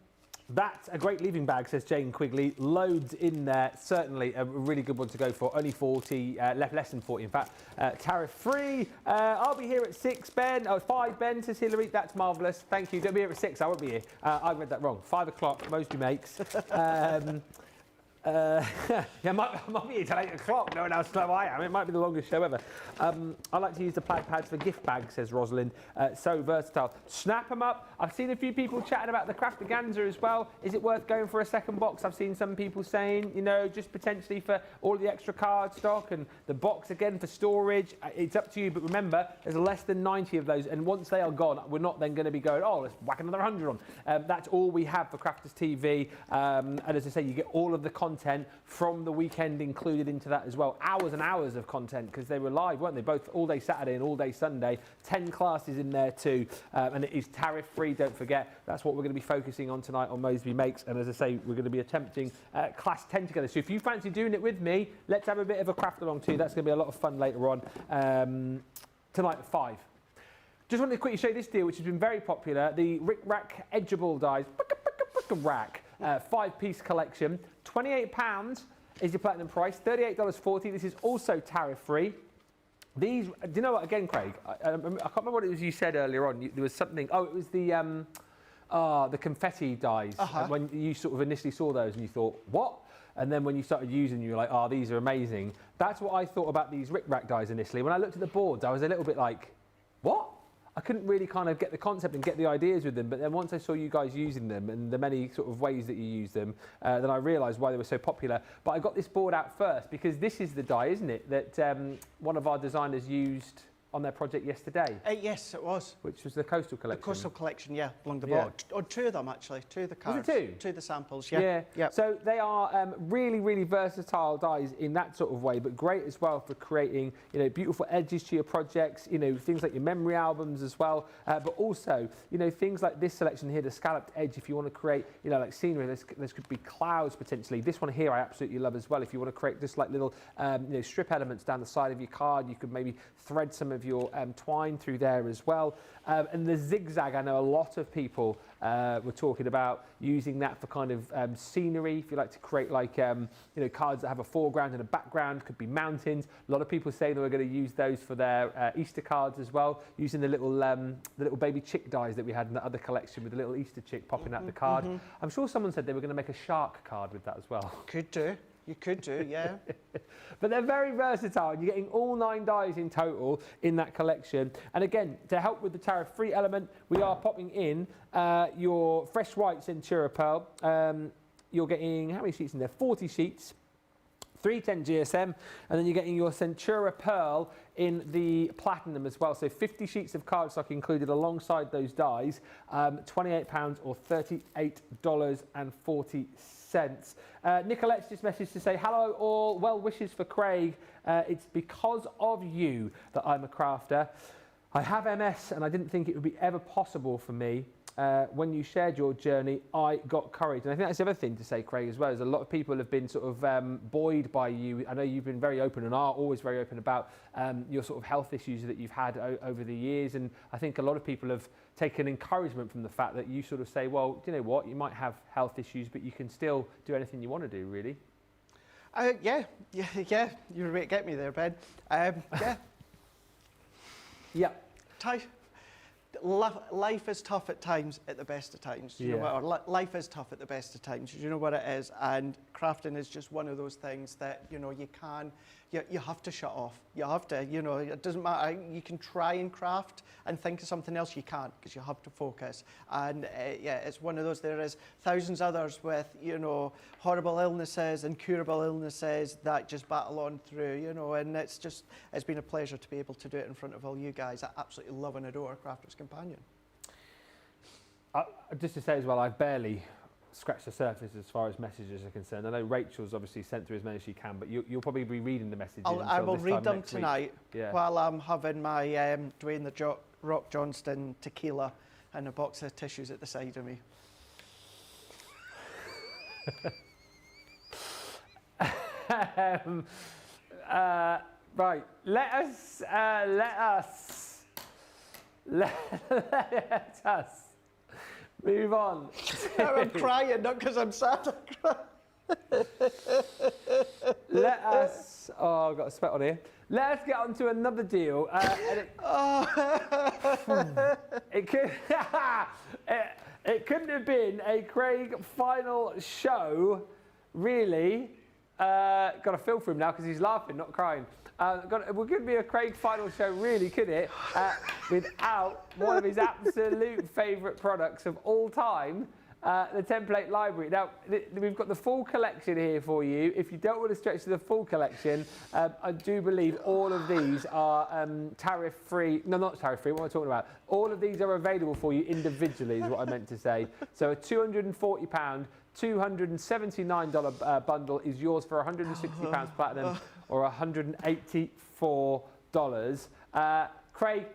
That's a great leaving bag, says Jane Quigley. Loads in there. Certainly a really good one to go for. Only 40, less than 40 in fact. Tariff-free. I'll be here at 6, Ben. Oh, 5, Ben, says Hilary. That's marvellous. Thank you. Don't be here at 6. I won't be here. I read that wrong. 5 o'clock, Mosby makes. Yeah, I might be here till 8 o'clock, knowing how slow I am. It might be the longest show ever. I like to use the Plaid pads for gift bags, says Rosalind. So versatile. Snap them up. I've seen a few people chatting about the Craftaganza as well. Is it worth going for a second box? I've seen some people saying, you know, just potentially for all the extra card stock and the box again for storage. It's up to you, but remember, there's less than 90 of those, and once they are gone, we're not then going to be going, oh, let's whack another 100 on. That's all we have for Crafters TV, and as I say, you get all of the content from the weekend included into that as well. Hours and hours of content, because they were live, weren't they? Both all day Saturday and all day Sunday. 10 classes in there too, and it is tariff free, don't forget. That's what we're going to be focusing on tonight on Mosby Makes, and as I say, we're going to be attempting class 10 together. So if you fancy doing it with me, let's have a bit of a craft along too. That's going to be a lot of fun later on tonight at 5. Just wanted to quickly show you this deal, which has been very popular. The Rick Rack Edgeable dies rack, 5-piece collection. £28 is your platinum price. $38.40. This is also tariff free. These, do you know what? Again, Craig, I can't remember what it was you said earlier on. There was something. Oh, it was the confetti dies. When you sort of initially saw those and you thought, what? And then when you started using them, you were like, oh, these are amazing. That's what I thought about these Rick Rack dies initially. When I looked at the boards, I was a little bit like, what? I couldn't really kind of get the concept and get the ideas with them, but then once I saw you guys using them and the many sort of ways that you use them, then I realised why they were so popular. But I got this board out first because this is the die, isn't it, that one of our designers used on their project yesterday.
Yes, it was.
Which was the Coastal Collection.
The Coastal Collection, yeah, along the board. Or 2 of them, actually. 2 of the cards.
Was it 2?
2 of the samples, yeah.
So they are really, really versatile dies in that sort of way, but great as well for creating, you know, beautiful edges to your projects, you know, things like your memory albums as well, but also, you know, things like this selection here, the scalloped edge, if you want to create, you know, like scenery, this could be clouds potentially. This one here I absolutely love as well. If you want to create just like little, you know, strip elements down the side of your card, you could maybe thread some of your twine through there as well. And the zigzag, I know a lot of people were talking about using that for kind of scenery. If you like to create like, you know, cards that have a foreground and a background, could be mountains. A lot of people say they were going to use those for their Easter cards as well, using the little baby chick dies that we had in the other collection with the little Easter chick popping out the card. I'm sure someone said they were going to make a shark card with that as well.
Could do. You could do, yeah.
But they're very versatile. You're getting all 9 dies in total in that collection. And again, to help with the tariff-free element, we are popping in your fresh white Centura Pearl. You're getting, how many sheets in there? 40 sheets. 310 GSM, and then you're getting your Centura Pearl in the platinum as well. So 50 sheets of cardstock included alongside those dies, £28 or $38.40. Nicolette's just messaged to say, hello all, well wishes for Craig. It's because of you that I'm a crafter. I have MS and I didn't think it would be ever possible for me. When you shared your journey, I got courage. And I think that's the other thing to say, Craig, as well, is a lot of people have been sort of buoyed by you. I know you've been very open and are always very open about your sort of health issues that you've had over the years. And I think a lot of people have taken encouragement from the fact that you sort of say, well, do you know what? You might have health issues, but you can still do anything you want to do, really.
Yeah. You were get me there, Ben. Yeah.
Yeah.
Life is tough at times, at the best of times. You know what? Life is tough at the best of times. You know what it is, and crafting is just one of those things that, you know, you have to shut off. You have to, you know, it doesn't matter. You can try and craft and think of something else. You can't, because you have to focus. And yeah, it's one of those. There is thousands others with, you know, horrible illnesses, incurable illnesses that just battle on through, you know. And it's been a pleasure to be able to do it in front of all you guys. I absolutely love and adore Crafter's Companion.
Just to say as well, I've barely scratched the surface as far as messages are concerned. I know Rachel's obviously sent through as many as she can, but you'll probably be reading the messages.
I will read them tonight while I'm having my Dwayne the Rock Johnston tequila and a box of tissues at the side of me.
Right, let us move on.
I'm crying, not because I'm sad.
Let us. Oh, I've got a sweat on here. Let us get on to another deal. It couldn't have been a Craig final show really got a feel for him now because he's laughing, not crying. We're going to be a Craig final show, really, could it? Without one of his absolute favourite products of all time, the template library. Now, we've got the full collection here for you. If you don't want to stretch to the full collection, I do believe all of these are tariff-free. No, not tariff-free, what am I talking about? All of these are available for you individually, is what I meant to say. So a £240, $279 bundle is yours for £160 platinum or $184. Craig,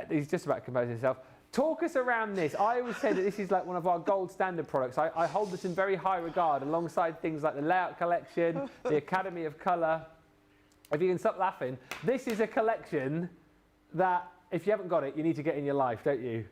he's just about to compose himself. Talk us around this. I always say that this is like one of our gold standard products. I hold this in very high regard alongside things like the Layout Collection, the Academy of Colour. If you can stop laughing, this is a collection that if you haven't got it, you need to get in your life, don't you?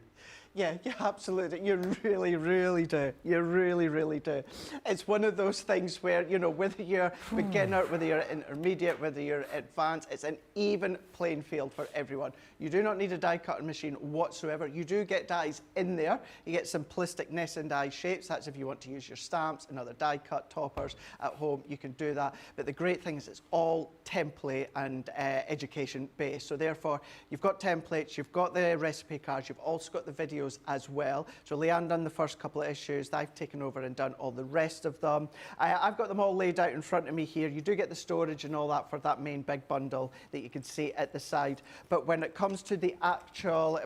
Yeah, absolutely. You really, really do. You really, really do. It's one of those things where, you know, whether you're beginner, whether you're intermediate, whether you're advanced, it's an even playing field for everyone. You do not need a die cutting machine whatsoever. You do get dies in there. You get simplistic nest and die shapes. That's if you want to use your stamps and other die cut toppers at home, you can do that. But the great thing is it's all template and education based. So therefore, you've got templates, you've got the recipe cards, you've also got the videos as well. So Leanne done the first couple of issues. I've taken over and done all the rest of them. I've got them all laid out in front of me here. You do get the storage and all that for that main big bundle that you can see at the side. But when it comes to the actual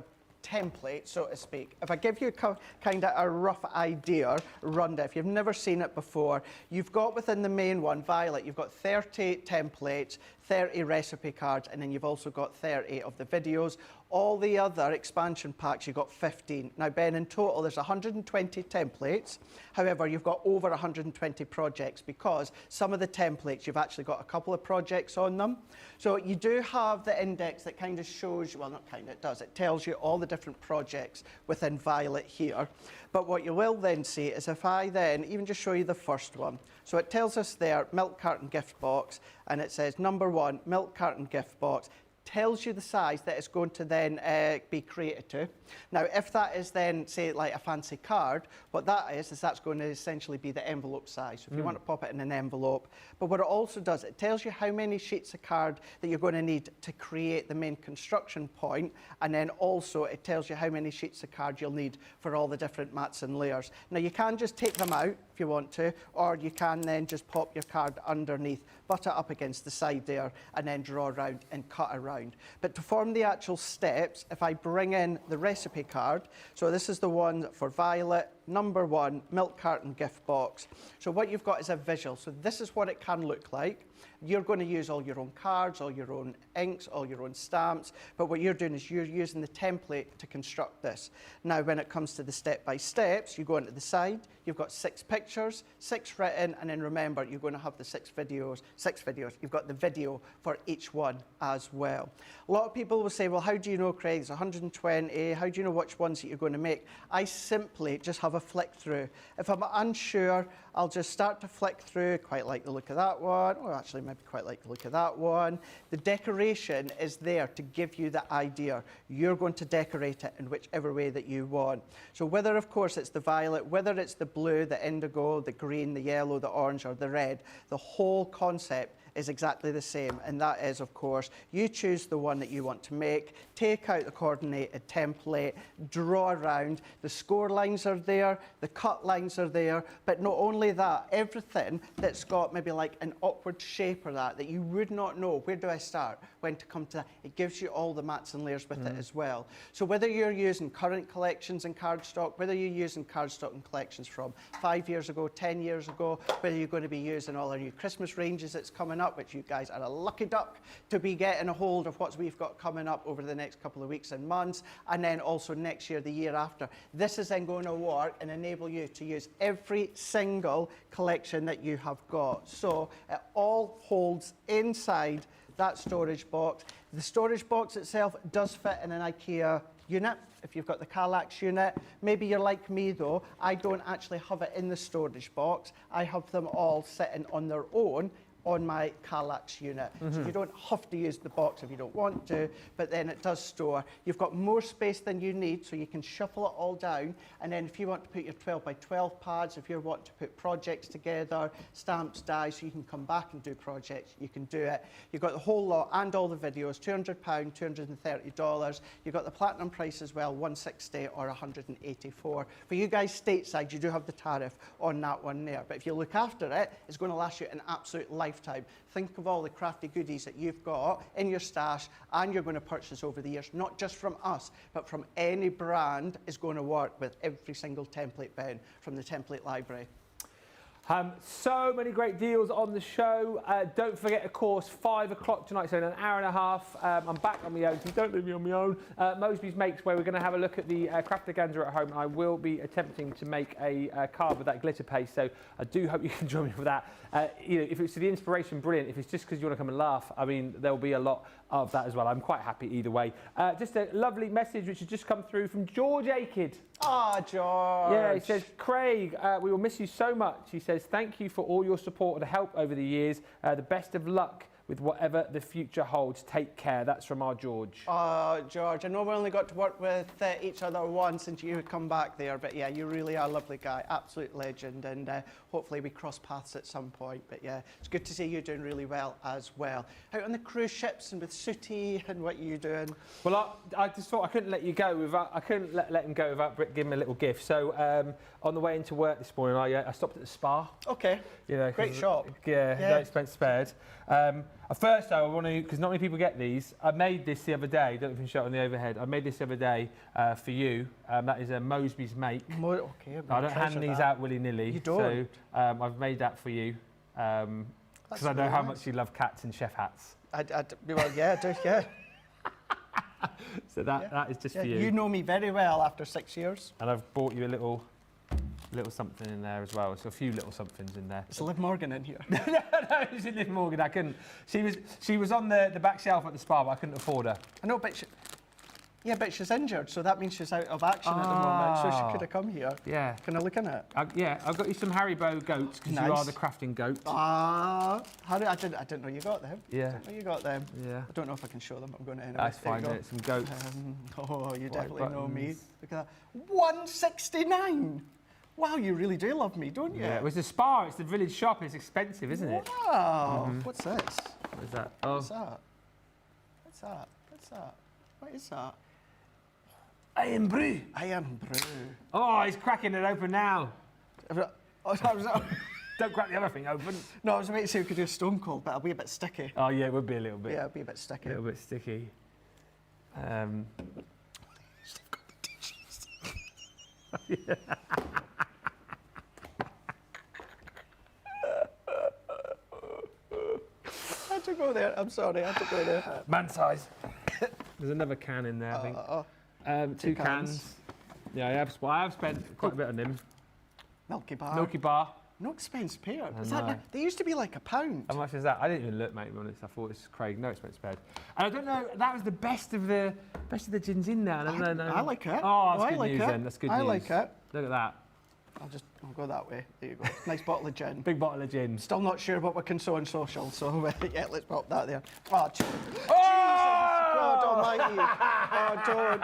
template, so to speak, if I give you kind of a rough idea, rundown, if you've never seen it before, you've got within the main one, Violet, you've got 30 templates, 30 recipe cards, and then you've also got 30 of the videos. All the other expansion packs, you've got 15. Now, Ben, in total, there's 120 templates. However, you've got over 120 projects because some of the templates, you've actually got a couple of projects on them. So you do have the index that kind of shows, well, not kind of, it does. It tells you all the different projects within Violet here. But what you will then see is if I then even just show you the first one. So it tells us there, milk carton gift box, and it says number 1, milk carton gift box. Tells you the size that it's going to then be created to. Now, if that is then, say, like a fancy card, what that is that's going to essentially be the envelope size. So if you want to pop it in an envelope. But what it also does, it tells you how many sheets of card that you're going to need to create the main construction point, and then also it tells you how many sheets of card you'll need for all the different mats and layers. Now, you can just take them out if you want to, or you can then just pop your card underneath, butt it up against the side there, and then draw around and cut around. But to form the actual steps, if I bring in the recipe card, so this is the one for Violet, number 1, milk carton gift box. So what you've got is a visual. So this is what it can look like. You're going to use all your own cards, all your own inks, all your own stamps, but what you're doing is you're using the template to construct this. Now, when it comes to the step-by-steps, you go into the side, you've got 6 pictures, 6 written, and then remember, you're going to have the 6 videos, you've got the video for each one as well. A lot of people will say, well, how do you know, Craig, there's 120, how do you know which ones that you're going to make? I simply just have a flick through. If I'm unsure, I'll just start to flick through, quite like the look of that one, or actually maybe quite like the look of that one. The decoration is there to give you the idea. You're going to decorate it in whichever way that you want. So whether, of course, it's the violet, whether it's the blue, the indigo, the green, the yellow, the orange, or the red, the whole concept is exactly the same, and that is, of course, you choose the one that you want to make, take out the coordinated template, draw around, the score lines are there, the cut lines are there, but not only that, everything that's got maybe like an awkward shape or that you would not know, where do I start, when to come to that, it gives you all the mats and layers with it as well. So whether you're using current collections and cardstock, whether you're using cardstock and collections from 5 years ago, 10 years ago, whether you're going to be using all our new Christmas ranges that's coming up, which you guys are a lucky duck to be getting a hold of what we've got coming up over the next couple of weeks and months, and then also next year, the year after. This is then going to work and enable you to use every single collection that you have got. So it all holds inside that storage box. The storage box itself does fit in an IKEA unit. If you've got the Kallax unit, maybe you're like me though, I don't actually have it in the storage box. I have them all sitting on their own on my Kallax unit. So you don't have to use the box if you don't want to, but then it does store. You've got more space than you need, so you can shuffle it all down. And then if you want to put your 12 by 12 pads, if you want to put projects together, stamps, dies, so you can come back and do projects, you can do it. You've got the whole lot and all the videos, £200, $230. You've got the platinum price as well, $160 or $184. For you guys stateside, you do have the tariff on that one there. But if you look after it, it's going to last you an absolute lifetime. Think of all the crafty goodies that you've got in your stash and you're going to purchase over the years, not just from us, but from any brand is going to work with every single template bin from the template library.
So many great deals on the show. Don't forget, of course, 5 o'clock tonight, so in an hour and a half. I'm back on my own, so don't leave me on my own. Mosby's Makes, where we're going to have a look at the Craftaganza at home. I will be attempting to make a card with that glitter paste, so I do hope you can join me for that. You know, if it's the inspiration, brilliant. If it's just because you want to come and laugh, I mean, there'll be a lot of that as well. I'm quite happy either way. Just a lovely message which has just come through from George Akid.
Ah, George.
Yeah, he says, Craig, we will miss you so much. He says, thank you for all your support and help over the years. The best of luck with whatever the future holds. Take care. That's from our George.
George, I know we only got to work with each other once since you had come back there, but yeah, you really are a lovely guy, absolute legend, and hopefully we cross paths at some point. But yeah, it's good to see you doing really well as well. Out on the cruise ships and with Sooty, and what are you doing?
Well, I just thought I couldn't let you go without, I couldn't let him go without giving him a little gift. So on the way into work this morning, I stopped at the spa.
Okay.
You know,
great shop.
Yeah, no expense spared. At first, I want to, because not many people get these. I made this the other day. Don't know if you can show it on the overhead. I made this the other day for you. That is a Mosby's Make.
Okay,
I don't hand these out willy-nilly.
You don't?
So I've made that for you because I know how much you love cats and chef hats.
Well, yeah, I do, yeah.
So that is just for you.
You know me very well after 6 years.
And I've bought you a little something in there as well. So a few little somethings in there.
Is Liv Morgan in here?
no, it's Liv Morgan. I couldn't. She was on the back shelf at the spa, but I couldn't afford her.
I know, but but she's injured, so that means she's out of action at the moment. So she could have come here.
Yeah.
Can I look in it?
Yeah, I've got you some Haribo goats because you are the crafting goat.
I didn't know you got them.
Yeah.
I didn't know you got them.
Yeah.
I don't know if I can show them. I'm going to anyway.
That's fine. Some goats.
You definitely know me. Look at that. $169. Wow, you really do love me, don't you?
Yeah, it was the spa, it's the village shop, it's expensive, isn't it?
Wow, What's this?
What is that? Oh.
What's that? What's that? What's that? What is that?
Iron brew.
Iron brew.
Oh, he's cracking it open now. Don't crack the other thing open.
No, I was about to say we could do a stone cold, but it'll be a bit sticky.
Oh yeah, it would be a little bit.
Yeah, it'll be a bit sticky.
A little bit sticky. Yeah.
I had to go there. I'm sorry, I had to go there.
Man size. There's another can in there, I think. 2 cans. Yeah, I have spent quite a bit on them.
Milky Bar.
Milky Bar.
No expense paid. They used to be like £1.
How much is that? I didn't even look, mate, to be honest. I thought it was Craig. No expense paid. And I don't know, that was the best of the gins in there.
I like it.
Oh, that's good news then. That's good news.
I like it.
Look at that.
I'll go that way. There you go. Nice bottle of gin.
Big bottle of gin.
Still not sure what we can sew on social, so yeah, let's pop that there. Oh, Jesus.
Oh!
God almighty. Oh, don't.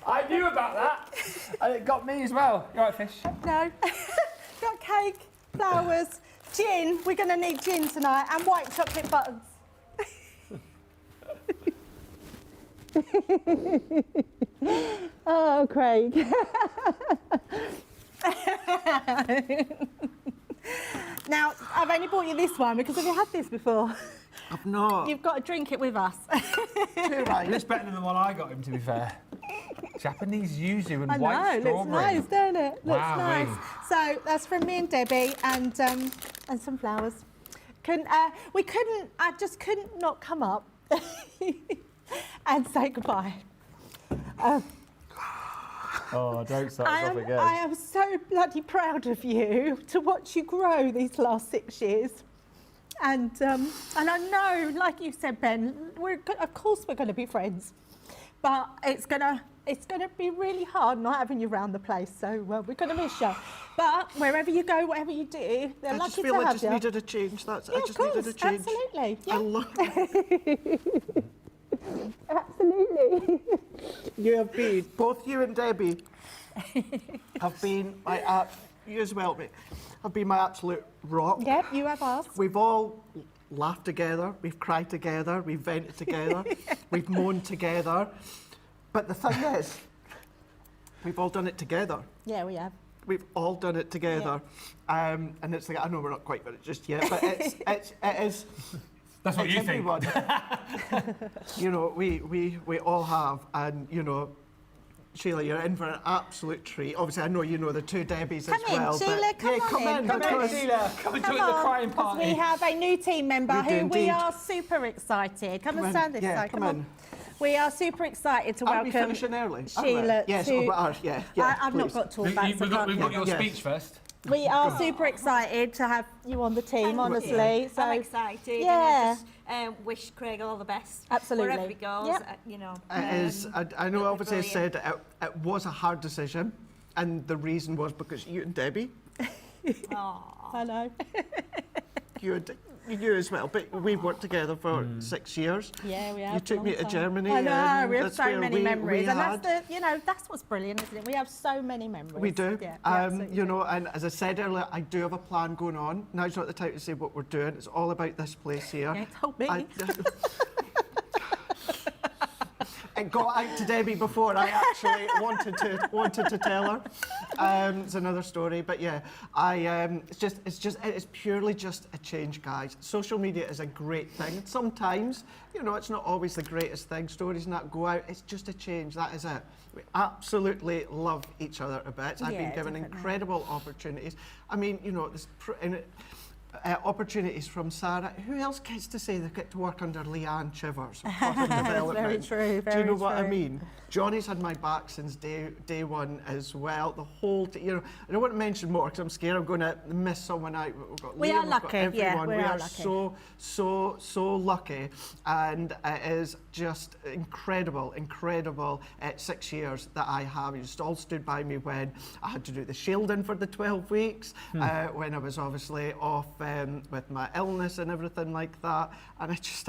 I knew about that. And it got me as well. You all right, Fish?
No. Got cake, flowers, gin. We're going to need gin tonight, and white chocolate buttons. Oh, Craig. Now, I've only bought you this one because have you had this before?
I've not.
You've got to drink it with us.
Right.
It's better than the one I got him, to be fair. Japanese yuzu and
I
white
know,
strawberry.
looks nice, don't it? Looks
Wow,
nice. So that's from me and Debbie, and some flowers. I just couldn't not come up and say goodbye.
Oh, don't start us off again.
I am so bloody proud of you to watch you grow these last 6 years. And I know, like you said, Ben, of course we're going to be friends. but it's gonna be really hard not having you around the place. So we're gonna miss you. But wherever you go, whatever you do, they're lucky to have you.
I just needed a change. I just needed a change.
Absolutely. Yeah.
I love
it. Absolutely.
You have been, both you and Debbie have been you as well, mate, have been my absolute rock.
Yep, you have us.
We've all laughed together, we've cried together, we've vented together, we've moaned together. But the thing is, we've all done it together.
Yeah, we have.
We've all done it together. Yeah. And it's like, I know we're not quite got it just yet, but it is.
That's what you
everyone.
think.
You know, we all have, and you know, Sheila, you're in for an absolute treat. Obviously, I know you know the two Debbies as well.
Sheila, come on in.
Come in, Sheila. Come and join the crying party.
We have a new team member
We do
who we
indeed.
are super excited. Come and stand this side.
Come on.
We are super excited to
Are we
welcome
finishing early?
Sheila.
Yes,
to,
I've
not got to talk about it.
We've got your speech first.
We are super excited to have you on the team, honestly. So,
I'm excited.
Yeah.
And I just wish Craig all the best.
Absolutely.
Wherever he goes,
Yep.
you know.
It is. I know, obviously, I
brilliant.
said it was a hard decision, and the reason was because you and Debbie,
I know.
you as well, but we've worked together for 6 years.
Yeah, we have.
You took me to Germany.
I know,
and
we have
that's
so
where
many memories. And
had-
that's what's brilliant, isn't it? We have so many memories.
We do.
Yeah, we absolutely
You
do.
know, and as I said earlier, I do have a plan going on. Now's not the time to say what we're doing. It's all about this place here.
Yeah, told me.
It got out to Debbie before I actually wanted to tell her. It's another story, but yeah, it's purely just a change, guys. Social media is a great thing. And sometimes, you know, it's not always the greatest thing. Stories not go out. It's just a change. That is it. We absolutely love each other a bit. I've been given incredible opportunities. I mean, you know, opportunities from Sarah. Who else gets to say they get to work under Leanne Chivers?
Very true.
Do you know what I mean? Johnny's had my back since day one as well. The whole, you know, I don't want to mention more because I'm scared I'm going to miss someone out. We've got
We
Liam,
are
we've
lucky,
got everyone.
yeah,
we
we are
are
lucky.
so lucky, and it is just incredible 6 years that I have. You just all stood by me when I had to do the shielding for the 12 weeks, when I was obviously off with my illness and everything like that, and I just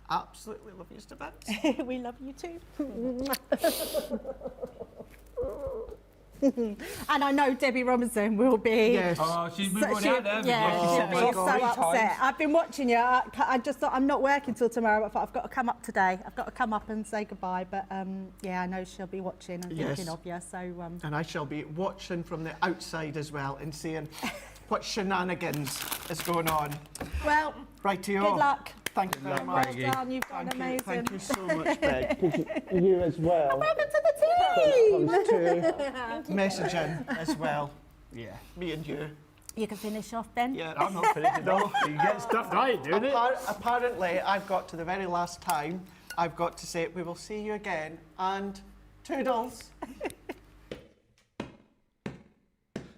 absolutely love you to bits.
We love you too. And I know Debbie Robinson will be.
Yes.
Oh, she's been running out there.
Yeah, she'll be so upset.
Times.
I've been watching you. I just thought I'm not working till tomorrow. But I thought I've got to come up today. I've got to come up and say goodbye. But yeah, I know she'll be watching and thinking of you. So.
And I shall be watching from the outside as well and seeing what shenanigans is going on.
Well,
right to you.
good luck.
Thank you very much.
Well done, you've done amazing.
Thank you so much, Meg. You as well.
Welcome to the team.
When it comes to messaging as well.
Yeah.
Me and you.
You can finish off then.
Yeah,
I'm not finishing off. You get stuff right, doing it.
Apparently, I've got to the very last time. I've got to say, we will see you again, and toodles.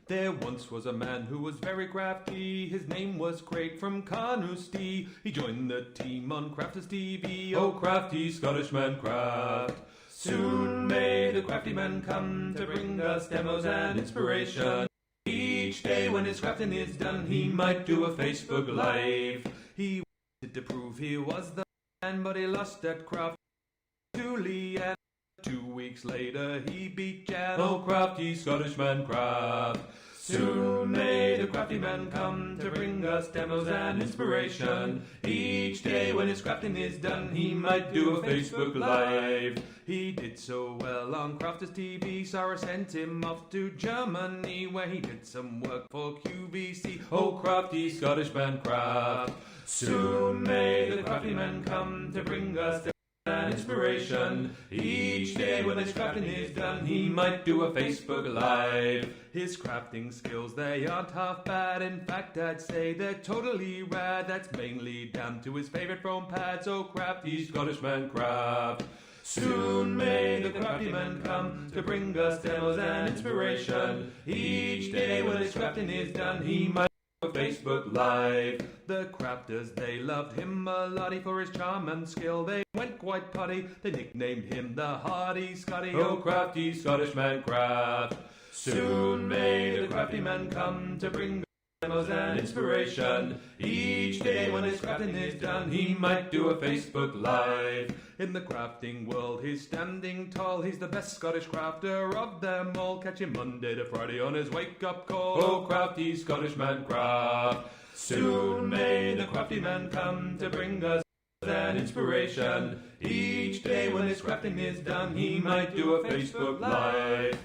There once was a man who was very crafty. His name was Craig from Carnoustie. He joined the team on Crafters TV. Oh, crafty Scottish man craft. Soon may the crafty man come to bring us demos and inspiration. Each day when his crafting is done, he might do a Facebook Live. He wanted to prove he was the man, but he lost at craft to Leanne. 2 weeks later he beat Jan. Oh, crafty Scottish man craft. Soon may the crafty man come to bring us demos and inspiration. Each day when his crafting is done, he might do a Facebook Live. He did so well on Crafters TV, Sarah sent him off to Germany, where he did some work for QVC. Oh, crafty Scottish man craft. Soon may the crafty man come to bring us and inspiration. Each day when his crafting is done, he might do a Facebook Live. His crafting skills, they aren't half bad. In fact, I'd say they're totally rad. That's mainly down to his favourite foam pads. Oh, crafty Scottish man craft. Soon may the crafty man come to bring us demos and inspiration. Each day when his crafting is done, he might do a Facebook Live. The crafters, they loved him a lottie for his charm and skill. They went quite putty, they nicknamed him the Hardy Scotty. Oh, crafty Scottish man craft. Soon may the crafty man come to bring demos and inspiration. Each day when his crafting is done, he might do a Facebook Live. In the crafting world, he's standing tall. He's the best Scottish crafter of them all. Catch him Monday to Friday on his wake-up call. Oh, crafty Scottish man craft. Soon may the crafty man come to bring us an inspiration. Each day when his crafting is done, he might do a Facebook Live.